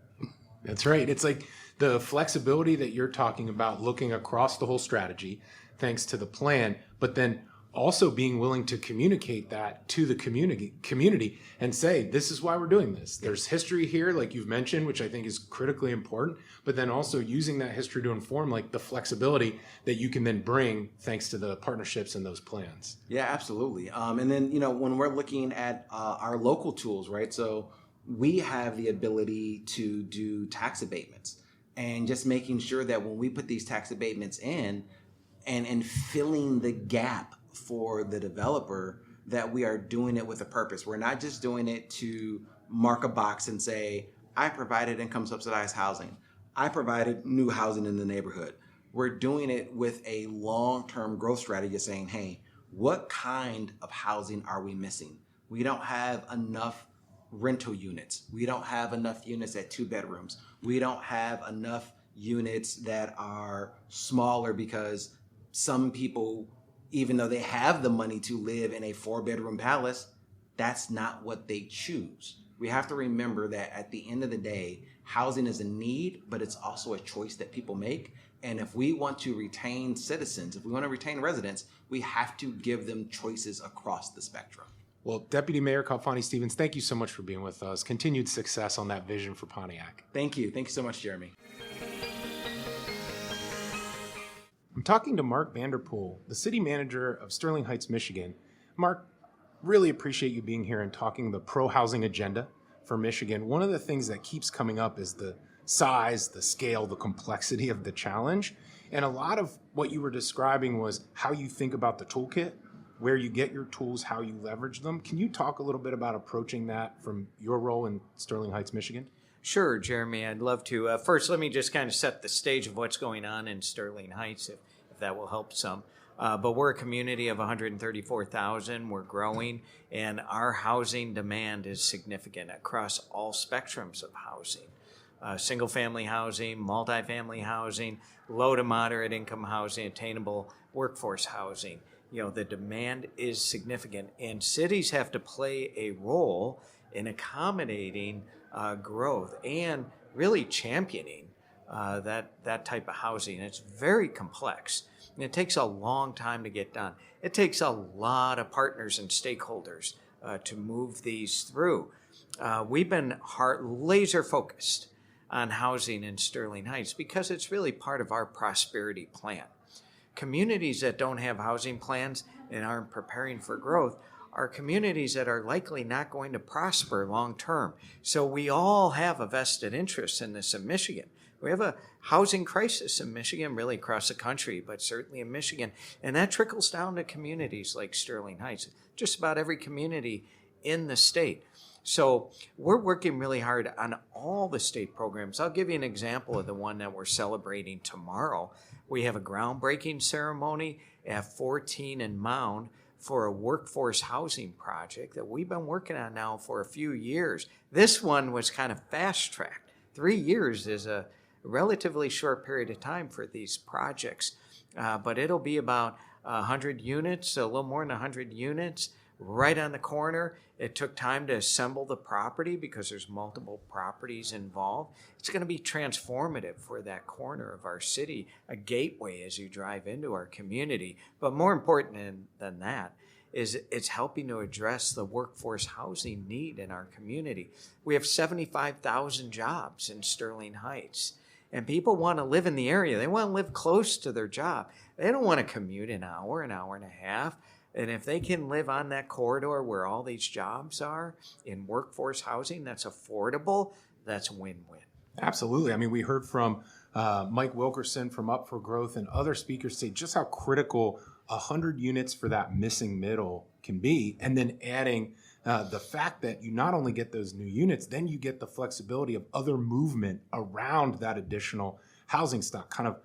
That's right. It's like the flexibility that you're talking about, looking across the whole strategy, thanks to the plan, but then also being willing to communicate that to the community and say, this is why we're doing this. There's history here, like you've mentioned, which I think is critically important, but then also using that history to inform like the flexibility that you can then bring thanks to the partnerships and those plans. Yeah, absolutely. And then, when we're looking at our local tools, right? So we have the ability to do tax abatements, and just making sure that when we put these tax abatements in and filling the gap for the developer, that we are doing it with a purpose. We're not just doing it to mark a box and say, I provided income subsidized housing. I provided new housing in the neighborhood. We're doing it with a long-term growth strategy saying, hey, what kind of housing are we missing? We don't have enough rental units. We don't have enough units at 2 bedrooms. We don't have enough units that are smaller because some people, even though they have the money to live in a 4-bedroom palace, that's not what they choose. We have to remember that at the end of the day, housing is a need, but it's also a choice that people make. And if we want to retain citizens, if we want to retain residents, we have to give them choices across the spectrum. Well, Deputy Mayor Khalfani Stephens, thank you so much for being with us. Continued success on that vision for Pontiac. Thank you. Thank you so much, Jeremy. I'm talking to Mark Vanderpool, the city manager of Sterling Heights, Michigan. Mark, really appreciate you being here and talking the pro-housing agenda for Michigan. One of the things that keeps coming up is the size, the scale, the complexity of the challenge. And a lot of what you were describing was how you think about the toolkit, where you get your tools, how you leverage them. Can you talk a little bit about approaching that from your role in Sterling Heights, Michigan? Sure, Jeremy, I'd love to. First, let me just kind of set the stage of what's going on in Sterling Heights, if that will help some. But we're a community of 134,000. We're growing, and our housing demand is significant across all spectrums of housing. Single-family housing, multifamily housing, low to moderate income housing, attainable workforce housing. You know, the demand is significant, and cities have to play a role in accommodating growth and really championing that type of housing. It's very complex, and it takes a long time to get done. It takes a lot of partners and stakeholders to move these through. We've been laser focused on housing in Sterling Heights because it's really part of our prosperity plan. Communities that don't have housing plans and aren't preparing for growth are communities that are likely not going to prosper long term. So we all have a vested interest in this in Michigan. We have a housing crisis in Michigan, really across the country, but certainly in Michigan. And that trickles down to communities like Sterling Heights, just about every community in the state. So we're working really hard on all the state programs. I'll give you an example of the one that we're celebrating tomorrow. We have a groundbreaking ceremony at 14 and Mound for a workforce housing project that we've been working on now for a few years. This one was kind of fast-tracked. 3 years is a relatively short period of time for these projects, but it'll be about 100 units, a little more than 100 units, right on the corner. It took time to assemble the property because there's multiple properties involved. It's going to be transformative for that corner of our city, a gateway as you drive into our community. But more important than that is it's helping to address the workforce housing need in our community. We have 75,000 jobs in Sterling Heights, and people want to live in the area. They want to live close to their job. They don't want to commute an hour and a half. And if they can live on that corridor where all these jobs are in workforce housing that's affordable, that's win-win. Absolutely. I mean, we heard from Mike Wilkerson from Up for Growth and other speakers say just how critical 100 units for that missing middle can be. And then adding the fact that you not only get those new units, then you get the flexibility of other movement around that additional housing stock, kind of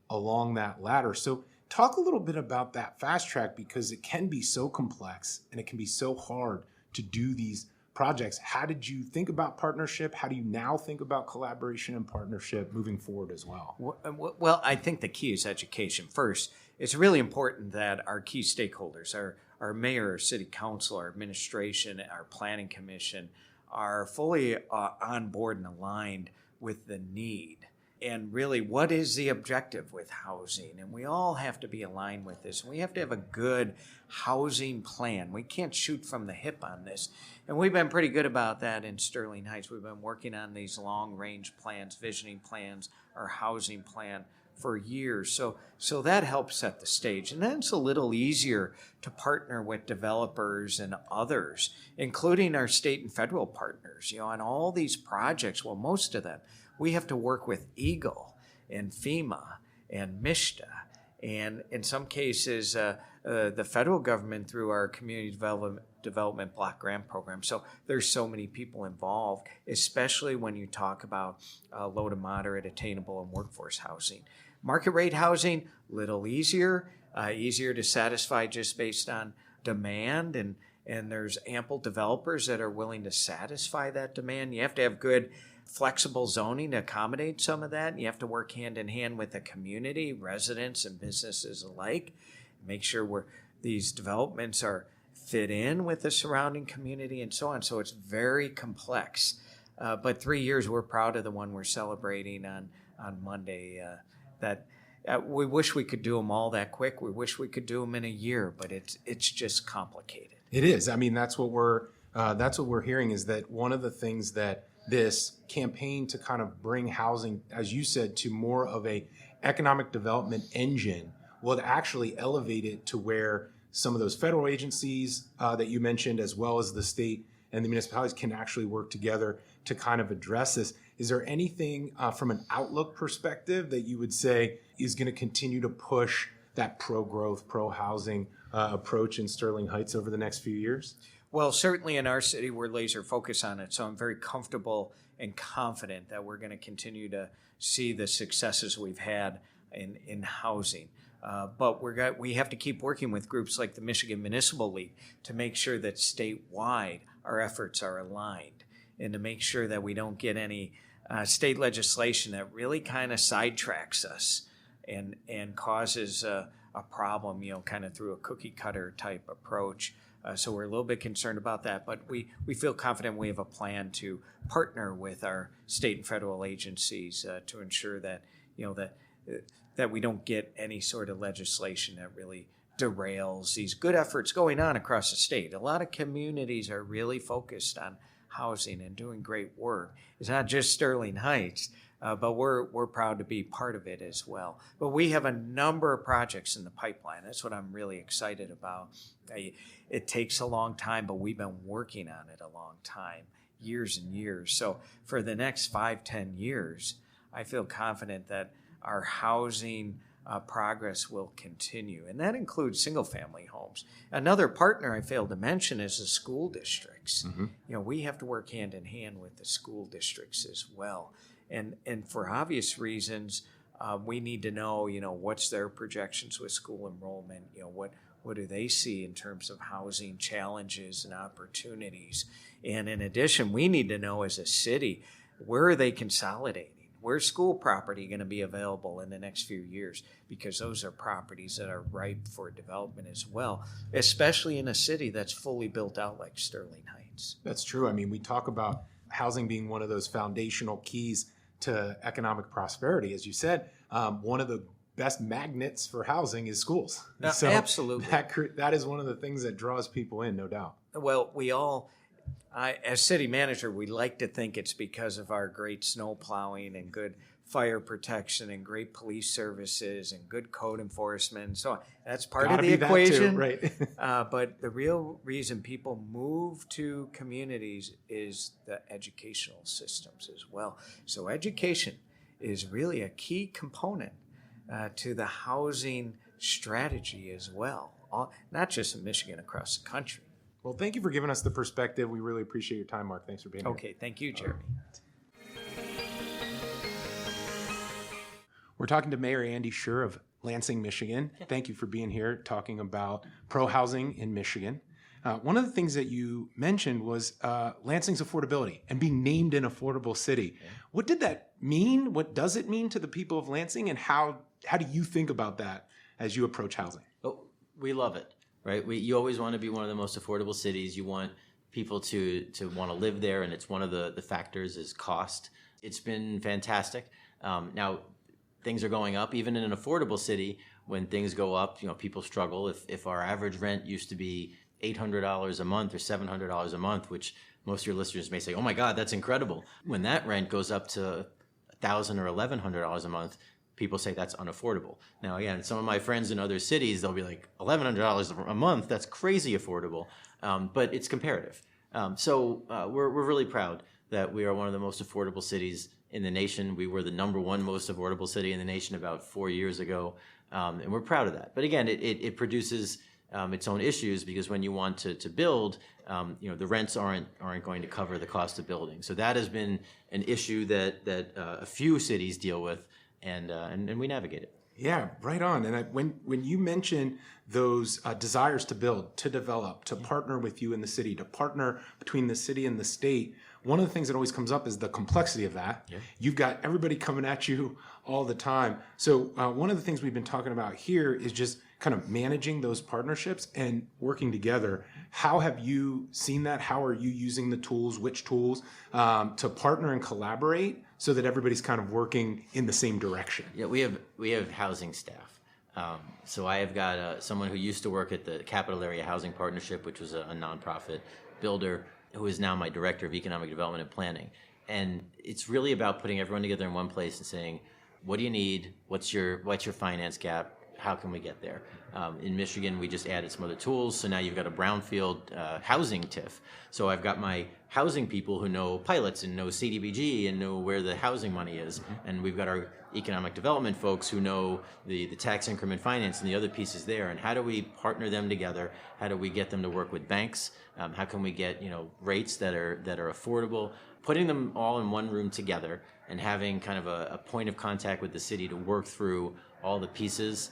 along that ladder. So talk a little bit about that fast track, because it can be so complex and it can be so hard to do these projects. How did you think about partnership? How do you now think about collaboration and partnership moving forward as well? Well, I think the key is education. First, it's really important that our key stakeholders, our mayor, our city council, our administration, our planning commission, are fully on board and aligned with the need. And really, what is the objective with housing? And we all have to be aligned with this. We have to have a good housing plan. We can't shoot from the hip on this. And we've been pretty good about that in Sterling Heights. We've been working on these long-range plans, visioning plans, our housing plan for years. So that helps set the stage. And then it's a little easier to partner with developers and others, including our state and federal partners, on all these projects. Well, most of them, we have to work with Eagle and FEMA and MISTA, and in some cases, the federal government through our community Development Block Grant Program. So there's so many people involved, especially when you talk about low to moderate, attainable, and workforce housing. Market rate housing, little easier to satisfy just based on demand, and there's ample developers that are willing to satisfy that demand. You have to have good flexible zoning to accommodate some of that. You have to work hand in hand with the community, residents and businesses alike, make sure these developments are fit in with the surrounding community and so on. So it's very complex. But 3 years, we're proud of the one we're celebrating on Monday. We wish we could do them all that quick. We wish we could do them in a year, but it's just complicated. It is. I mean, that's what we're hearing, is that one of the things that this campaign to kind of bring housing, as you said, to more of a economic development engine will actually elevate it to where some of those federal agencies that you mentioned, as well as the state and the municipalities, can actually work together to kind of address this. Is there anything from an outlook perspective that you would say is going to continue to push that pro-growth, pro-housing approach in Sterling Heights over the next few years? Well, certainly in our city, we're laser focused on it. So I'm very comfortable and confident that we're going to continue to see the successes we've had in housing. But we have to keep working with groups like the Michigan Municipal League to make sure that statewide our efforts are aligned, and to make sure that we don't get any state legislation that really kind of sidetracks us and causes a problem, kind of through a cookie cutter type approach. So we're a little bit concerned about that, but we feel confident we have a plan to partner with our state and federal agencies to ensure that that we don't get any sort of legislation that really derails these good efforts going on across the state. A lot of communities are really focused on housing and doing great work. It's not just Sterling Heights, but we're proud to be part of it as well. But we have a number of projects in the pipeline. That's what I'm really excited about. It takes a long time, but we've been working on it a long time, years and years. So for the next 5-10 years, I feel confident that our housing progress will continue, and that includes single-family homes. Another partner I failed to mention is the school districts. Mm-hmm. We have to work hand in hand with the school districts as well, and for obvious reasons, we need to know, what's their projections with school enrollment. What do they see in terms of housing challenges and opportunities? And in addition, we need to know as a city, where are they consolidating? Where's school property going to be available in the next few years? Because those are properties that are ripe for development as well, especially in a city that's fully built out like Sterling Heights. That's true. I mean, we talk about housing being one of those foundational keys to economic prosperity. As you said, one of the best magnets for housing is schools. So absolutely. That is one of the things that draws people in, no doubt. Well, as city manager, we like to think it's because of our great snow plowing and good fire protection and great police services and good code enforcement. So that's part of the equation. That too, right? But the real reason people move to communities is the educational systems as well. So education is really a key component to the housing strategy as well, not just in Michigan, across the country. Well, thank you for giving us the perspective. We really appreciate your time, Mark. Thanks for being here. Okay, thank you, Jeremy. We're talking to Mayor Andy Schor of Lansing, Michigan. Thank you for being here talking about pro-housing in Michigan. One of the things that you mentioned was Lansing's affordability and being named an affordable city. Okay. What did that mean? What does it mean to the people of Lansing? And how do you think about that as you approach housing? Oh, we love it. Right, you always want to be one of the most affordable cities. You want people to want to live there, and it's one of the factors is cost. It's been fantastic. Now, things are going up. Even in an affordable city, when things go up, people struggle. If our average rent used to be $800 a month or $700 a month, which most of your listeners may say, "Oh my God, that's incredible." When that rent goes up to $1,000 or $1,100 a month, people say that's unaffordable. Now, again, some of my friends in other cities, they'll be like, $1,100 a month, that's crazy affordable. But it's comparative. So we're really proud that we are one of the most affordable cities in the nation. We were the #1 most affordable city in the nation about 4 years ago. And we're proud of that. But again, it produces its own issues, because when you want to build, the rents aren't going to cover the cost of building. So that has been an issue that a few cities deal with, and we navigate it. Yeah, right on. And when you mention those desires to build, to develop, to partner with you in the city, to partner between the city and the state, one of the things that always comes up is the complexity of that. Yeah. You've got everybody coming at you all the time. So one of the things we've been talking about here is just kind of managing those partnerships and working together. How have you seen that? How are you using the tools, which tools, to partner and collaborate so that everybody's kind of working in the same direction? Yeah, we have housing staff. So I have got someone who used to work at the Capital Area Housing Partnership, which was a nonprofit builder, who is now my director of economic development and planning. And it's really about putting everyone together in one place and saying, what do you need? What's your finance gap? How can we get there? In Michigan, we just added some other tools. So now you've got a brownfield housing TIF. So I've got my housing people who know pilots and know CDBG and know where the housing money is. And we've got our economic development folks who know the tax increment finance and the other pieces there. And how do we partner them together? How do we get them to work with banks? How can we get rates that are affordable? Putting them all in one room together and having kind of a point of contact with the city to work through all the pieces.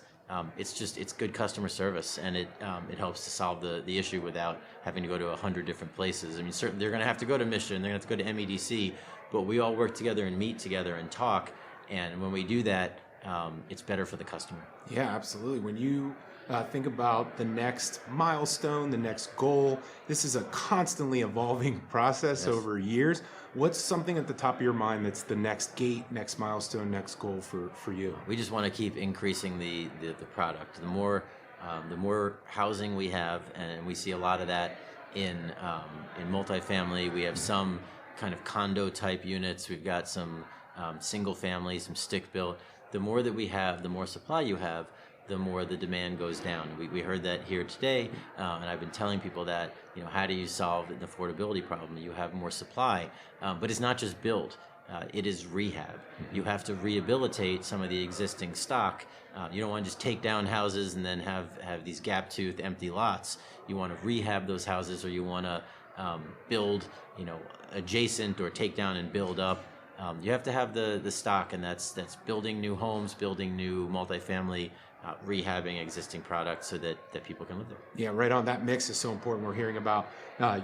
It's good customer service, and it helps to solve the issue without having to go to 100 different places. I mean, certainly they're going to have to go to Mission, they're going to have to go to MEDC, but we all work together and meet together and talk. And when we do that, it's better for the customer. Yeah, absolutely. When you think about the next milestone, the next goal, this is a constantly evolving process over years. What's something at the top of your mind that's the next gate, next milestone, next goal for you? We just want to keep increasing the product. The more housing we have, and we see a lot of that in multifamily. We have some kind of condo type units. We've got some single family, some stick built. The more that we have, the more supply you have, the more the demand goes down. We heard that here today, and I've been telling people that, how do you solve an affordability problem? You have more supply, but it's not just build. It is rehab. You have to rehabilitate some of the existing stock. You don't want to just take down houses and then have these gap-toothed empty lots. You want to rehab those houses, or you want to build, adjacent or take down and build up. You have to have the stock, and that's building new homes, building new multifamily, rehabbing existing products so that people can live there. Yeah, right on. That mix is so important. We're hearing about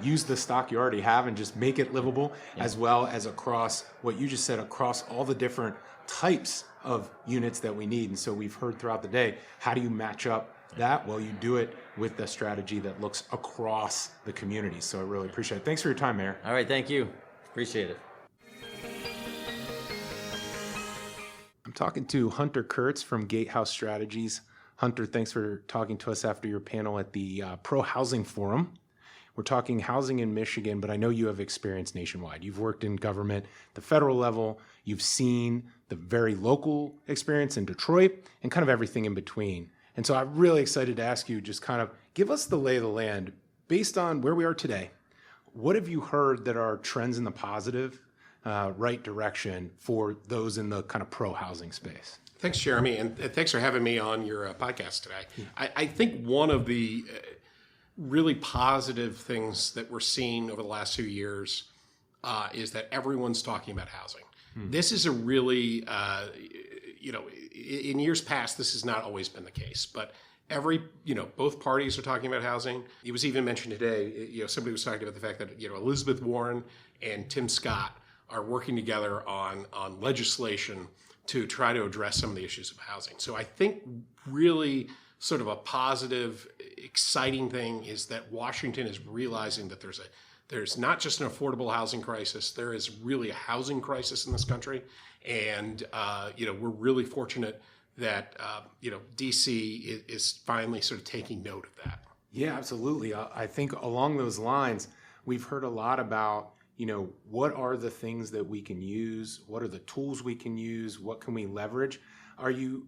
use the stock you already have and just make it livable, as well as across what you just said, across all the different types of units that we need. And so we've heard throughout the day, how do you match up that? Well, you do it with the strategy that looks across the community. So I really appreciate it. Thanks for your time, Mayor. All right, thank you. Appreciate it. I'm talking to Hunter Kurtz from Gatehouse Strategies. Hunter, thanks for talking to us after your panel at the Pro Housing Forum. We're talking housing in Michigan, but I know you have experience nationwide. You've worked in government, the federal level. You've seen the very local experience in Detroit and kind of everything in between. And so I'm really excited to ask you, just kind of give us the lay of the land based on where we are today. What have you heard that are trends in the positive right direction for those in the kind of pro-housing space? Thanks, Jeremy, and thanks for having me on your podcast today. I think one of the really positive things that we're seeing over the last few years is that everyone's talking about housing. This is a really, in years past, this has not always been the case, but both parties are talking about housing. It was even mentioned today, somebody was talking about the fact that, Elizabeth Warren and Tim Scott are working together on legislation to try to address some of the issues of housing. So I think really sort of a positive, exciting thing is that Washington is realizing that there's not just an affordable housing crisis, there is really a housing crisis in this country. And, we're really fortunate that, DC is finally sort of taking note of that. Yeah, absolutely. I think along those lines, we've heard a lot about what are the things that we can use? What are the tools we can use? What can we leverage? Are you,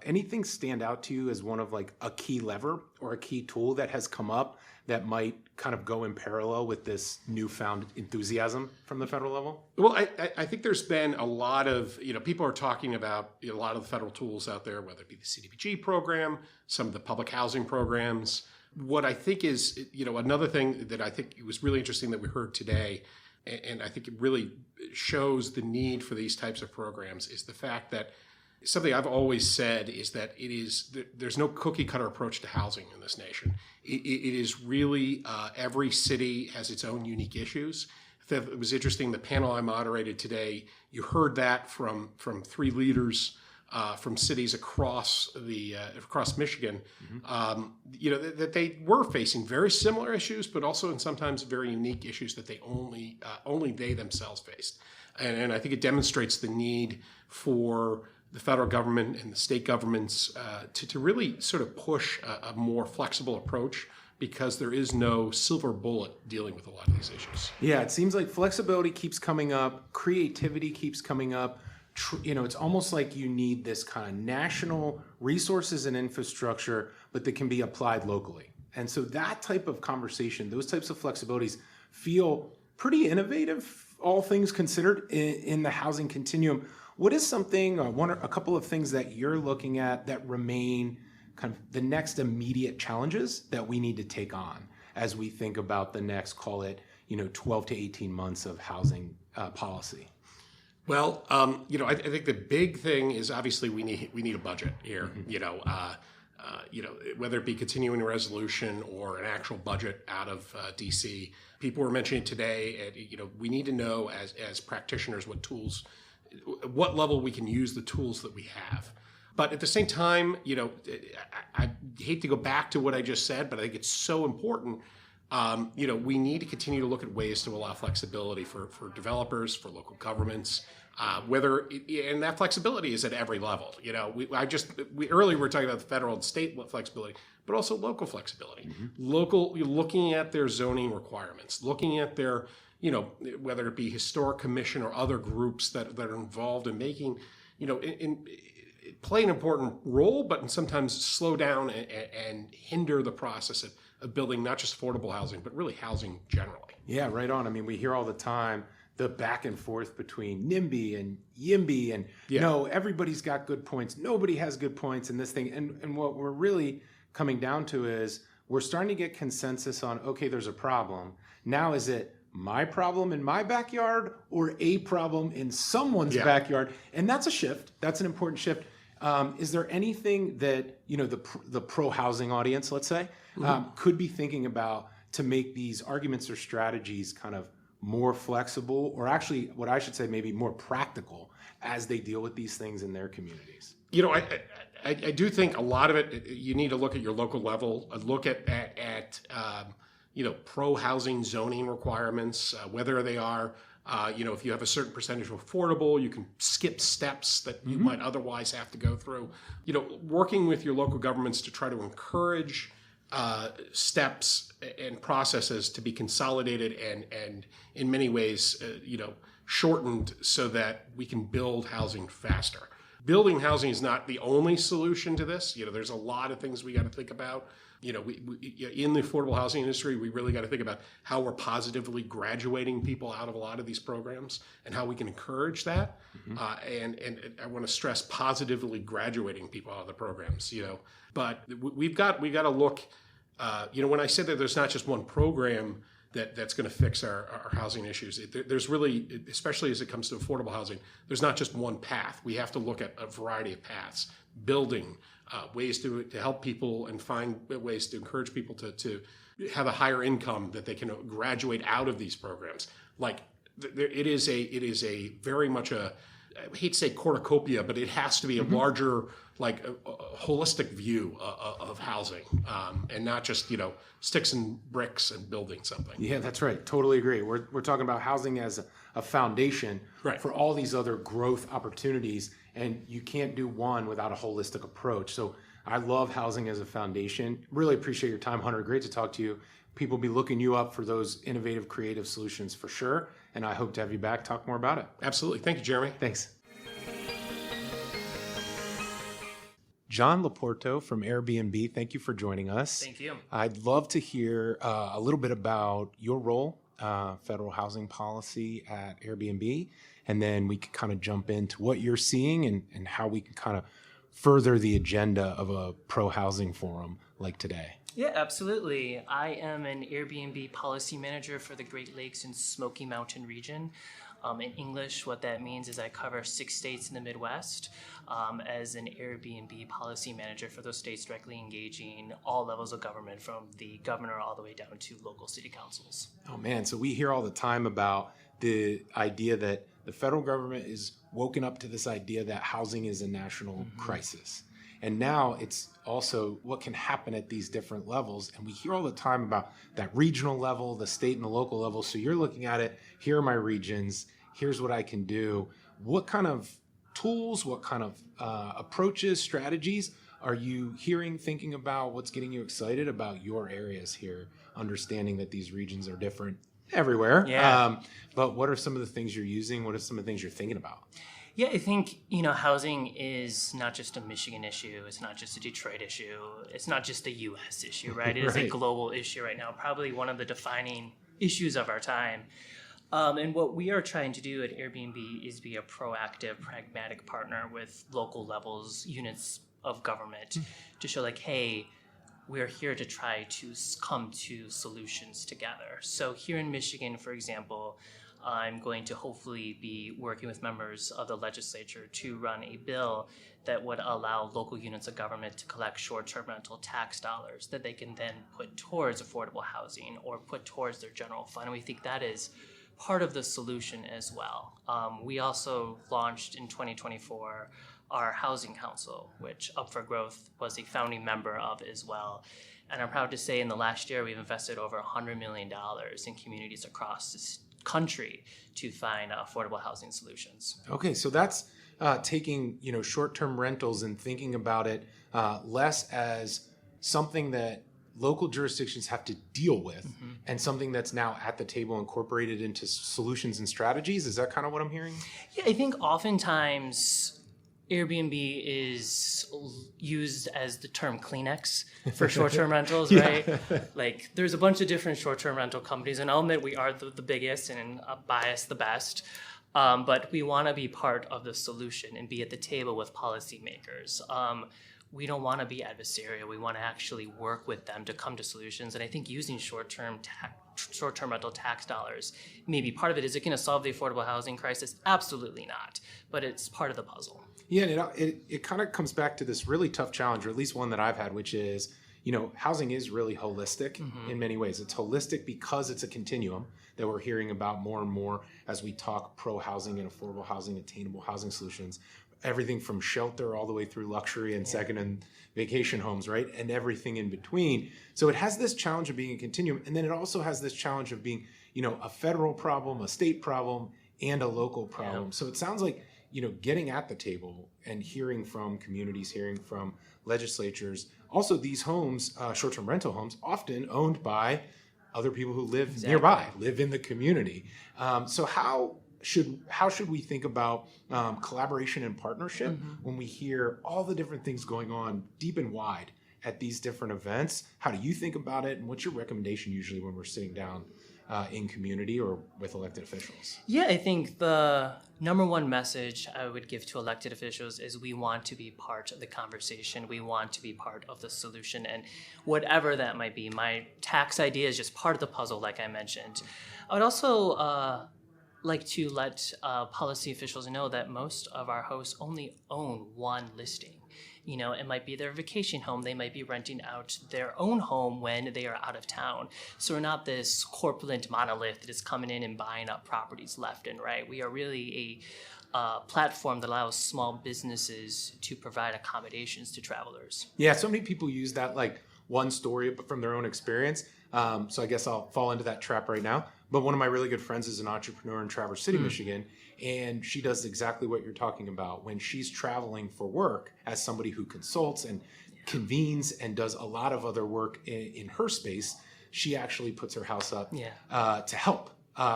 anything stand out to you as one of like a key lever or a key tool that has come up that might kind of go in parallel with this newfound enthusiasm from the federal level? Well, I think there's been a lot of, people are talking about a lot of the federal tools out there, whether it be the CDBG program, some of the public housing programs. What I think is, another thing that I think was really interesting that we heard today, and I think it really shows the need for these types of programs, is the fact that something I've always said is that there's no cookie cutter approach to housing in this nation. It is really every city has its own unique issues. It was interesting, the panel I moderated today, you heard that from three leaders from cities across Michigan, that they were facing very similar issues, but also in sometimes very unique issues that they only they themselves faced. And I think it demonstrates the need for the federal government and the state governments to really sort of push a more flexible approach, because there is no silver bullet dealing with a lot of these issues. Yeah, it seems like flexibility keeps coming up, creativity keeps coming up. It's almost like you need this kind of national resources and infrastructure, but that can be applied locally. And so that type of conversation, those types of flexibilities feel pretty innovative, all things considered, in the housing continuum. What is something, a couple of things that you're looking at that remain kind of the next immediate challenges that we need to take on as we think about the next, call it, 12 to 18 months of housing policy? Well, I think the big thing is obviously we need a budget here. Whether it be continuing resolution or an actual budget out of DC. People were mentioning today, we need to know as practitioners what level we can use the tools that we have. But at the same time, I hate to go back to what I just said, but I think it's so important. We need to continue to look at ways to allow flexibility for developers, for local governments, and that flexibility is at every level. Earlier we were talking about the federal and state flexibility, but also local flexibility. Mm-hmm. Looking at their zoning requirements, looking at their, whether it be historic commission or other groups that are involved in making, play an important role, but sometimes slow down and hinder the process of building not just affordable housing, but really housing generally. Yeah, right on. I mean, we hear all the time the back and forth between NIMBY and YIMBY and no, everybody's got good points. Nobody has good points in this thing. And what we're really coming down to is we're starting to get consensus on, okay, there's a problem. Now, is it my problem in my backyard or a problem in someone's backyard? And that's a shift. That's an important shift. Is there anything that, the pro-housing audience, let's say, could be thinking about to make these arguments or strategies kind of more flexible, or actually what I should say, maybe more practical as they deal with these things in their communities? I do think a lot of it, you need to look at your local level, look at pro-housing zoning requirements, whether they are, if you have a certain percentage of affordable, you can skip steps that you might otherwise have to go through. Working with your local governments to try to encourage steps and processes to be consolidated and in many ways, shortened so that we can build housing faster. Building housing is not the only solution to this. There's a lot of things we got to think about. We in the affordable housing industry, we really got to think about how we're positively graduating people out of a lot of these programs and how we can encourage that. And I want to stress positively graduating people out of the programs. But we've got to look. When I said that there's not just one program that's going to fix our housing issues, there's really, especially as it comes to affordable housing, there's not just one path. We have to look at a variety of paths, building ways to help people and find ways to encourage people to have a higher income that they can graduate out of these programs. Like it is a very much I hate to say cornucopia, but it has to be a larger, like a holistic view of housing, and not just sticks and bricks and building something. Yeah, that's right. Totally agree. We're talking about housing as a foundation for all these other growth opportunities, and you can't do one without a holistic approach. So I love housing as a foundation. Really appreciate your time, Hunter. Great to talk to you. People will be looking you up for those innovative, creative solutions for sure. And I hope to have you back, talk more about it. Absolutely. Thank you, Jeremy. Thanks. John LoPorto from Airbnb, thank you for joining us. Thank you. I'd love to hear a little bit about your role, federal housing policy at Airbnb, and then we can kind of jump into what you're seeing and how we can kind of further the agenda of a pro-housing forum like today? Yeah, absolutely. I am an Airbnb policy manager for the Great Lakes and Smoky Mountain region. In English, what that means is I cover 6 states in the Midwest as an Airbnb policy manager for those states, directly engaging all levels of government, from the governor all the way down to local city councils. Oh man, so we hear all the time about the idea that the federal government is woken up to this idea that housing is a national crisis. And now it's also what can happen at these different levels. And we hear all the time about that regional level, the state and the local level. So you're looking at it, here are my regions, here's what I can do. What kind of tools, what kind of approaches, strategies are you hearing, thinking about? What's getting you excited about your areas here, understanding that these regions are different everywhere? Yeah. But what are some of the things you're using? What are some of the things you're thinking about? Yeah, I think, housing is not just a Michigan issue. It's not just a Detroit issue. It's not just a U.S. issue, right? It is a global issue right now, probably one of the defining issues of our time. And what we are trying to do at Airbnb is be a proactive, pragmatic partner with local levels, units of government to show hey, we're here to try to come to solutions together. So here in Michigan, for example, I'm going to hopefully be working with members of the legislature to run a bill that would allow local units of government to collect short-term rental tax dollars that they can then put towards affordable housing or put towards their general fund. And we think that is part of the solution as well. We also launched in 2024 our Housing Council, which Up for Growth was a founding member of as well. And I'm proud to say in the last year, we've invested over $100 million in communities across this country to find affordable housing solutions. Okay, so that's taking short-term rentals and thinking about it less as something that local jurisdictions have to deal with and something that's now at the table incorporated into solutions and strategies. Is that kind of what I'm hearing? Yeah, I think oftentimes Airbnb is used as the term Kleenex for short-term rentals, right? There's a bunch of different short-term rental companies, and I'll admit we are the biggest and biased the best. But we want to be part of the solution and be at the table with policymakers. We don't want to be adversarial. We want to actually work with them to come to solutions. And I think using short-term rental tax dollars may be part of it. Is it going to solve the affordable housing crisis? Absolutely not. But it's part of the puzzle. Yeah, and it kind of comes back to this really tough challenge, or at least one that I've had, which is, housing is really holistic in many ways. It's holistic because it's a continuum that we're hearing about more and more as we talk pro-housing and affordable housing, attainable housing solutions. Everything from shelter all the way through luxury and second and vacation homes, right? And everything in between. So it has this challenge of being a continuum. And then it also has this challenge of being, a federal problem, a state problem, and a local problem. Yeah. So it sounds like, getting at the table and hearing from communities, hearing from legislatures. Also, these homes, short-term rental homes, often owned by other people who live nearby, live in the community. So how should we think about collaboration and partnership when we hear all the different things going on deep and wide at these different events? How do you think about it, and what's your recommendation usually when we're sitting down in community or with elected officials? Yeah, I think the number one message I would give to elected officials is we want to be part of the conversation. We want to be part of the solution, and whatever that might be. My tax idea is just part of the puzzle, like I mentioned. I would also like to let policy officials know that most of our hosts only own one listing. It might be their vacation home. They might be renting out their own home when they are out of town. So we're not this corpulent monolith that is coming in and buying up properties left and right. We are really a platform that allows small businesses to provide accommodations to travelers. Yeah, so many people use that one story from their own experience. So I guess I'll fall into that trap right now. But one of my really good friends is an entrepreneur in Traverse City, Michigan, and she does exactly what you're talking about. When she's traveling for work as somebody who consults and convenes and does a lot of other work in her space, she actually puts her house up to help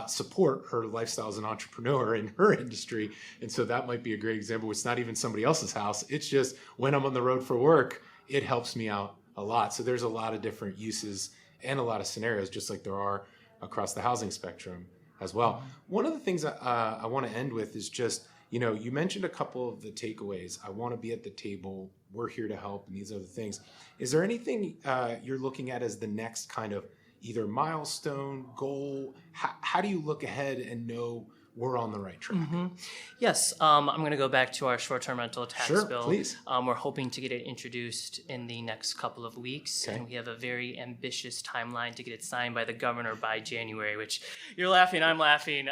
support her lifestyle as an entrepreneur in her industry. And so that might be a great example. It's not even somebody else's house. It's just when I'm on the road for work, it helps me out a lot. So there's a lot of different uses and a lot of scenarios, just like there are across the housing spectrum as well. One of the things I want to end with is just, You mentioned a couple of the takeaways. I want to be at the table. We're here to help, and these other things. Is there anything you're looking at as the next kind of either milestone, goal? How do you look ahead and know we're on the right track? Yes, I'm going to go back to our short-term rental tax bill. Please. We're hoping to get it introduced in the next couple of weeks, and we have a very ambitious timeline to get it signed by the governor by January. Which you're laughing, I'm laughing.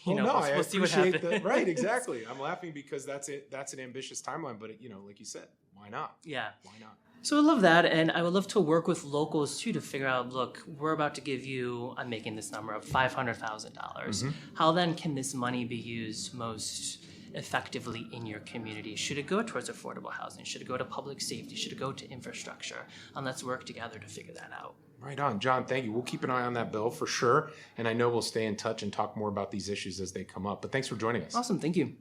We'll see what happens. That. Right, exactly. I'm laughing because that's it. That's an ambitious timeline, but like you said, why not? Yeah. Why not? So I love that, and I would love to work with locals too to figure out, look, we're about to give you, I'm making this number up, $500,000. How then can this money be used most effectively in your community? Should it go towards affordable housing? Should it go to public safety? Should it go to infrastructure? And let's work together to figure that out. Right on. John, thank you. We'll keep an eye on that bill for sure, and I know we'll stay in touch and talk more about these issues as they come up. But thanks for joining us. Awesome. Thank you.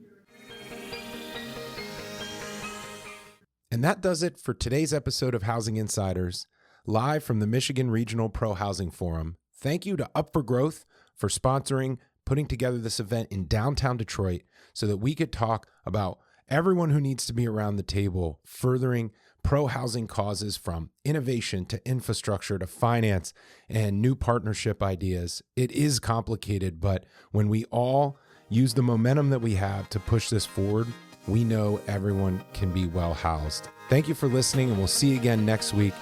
And that does it for today's episode of Housing Insiders, live from the Michigan Regional Pro Housing Forum. Thank you to Up for Growth for sponsoring, putting together this event in downtown Detroit so that we could talk about everyone who needs to be around the table, furthering pro-housing causes from innovation to infrastructure to finance and new partnership ideas. It is complicated, but when we all use the momentum that we have to push this forward, we know everyone can be well housed. Thank you for listening, and we'll see you again next week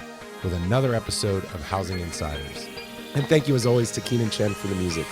with another episode of Housing Insiders. And thank you, as always, to Keenan Chen for the music.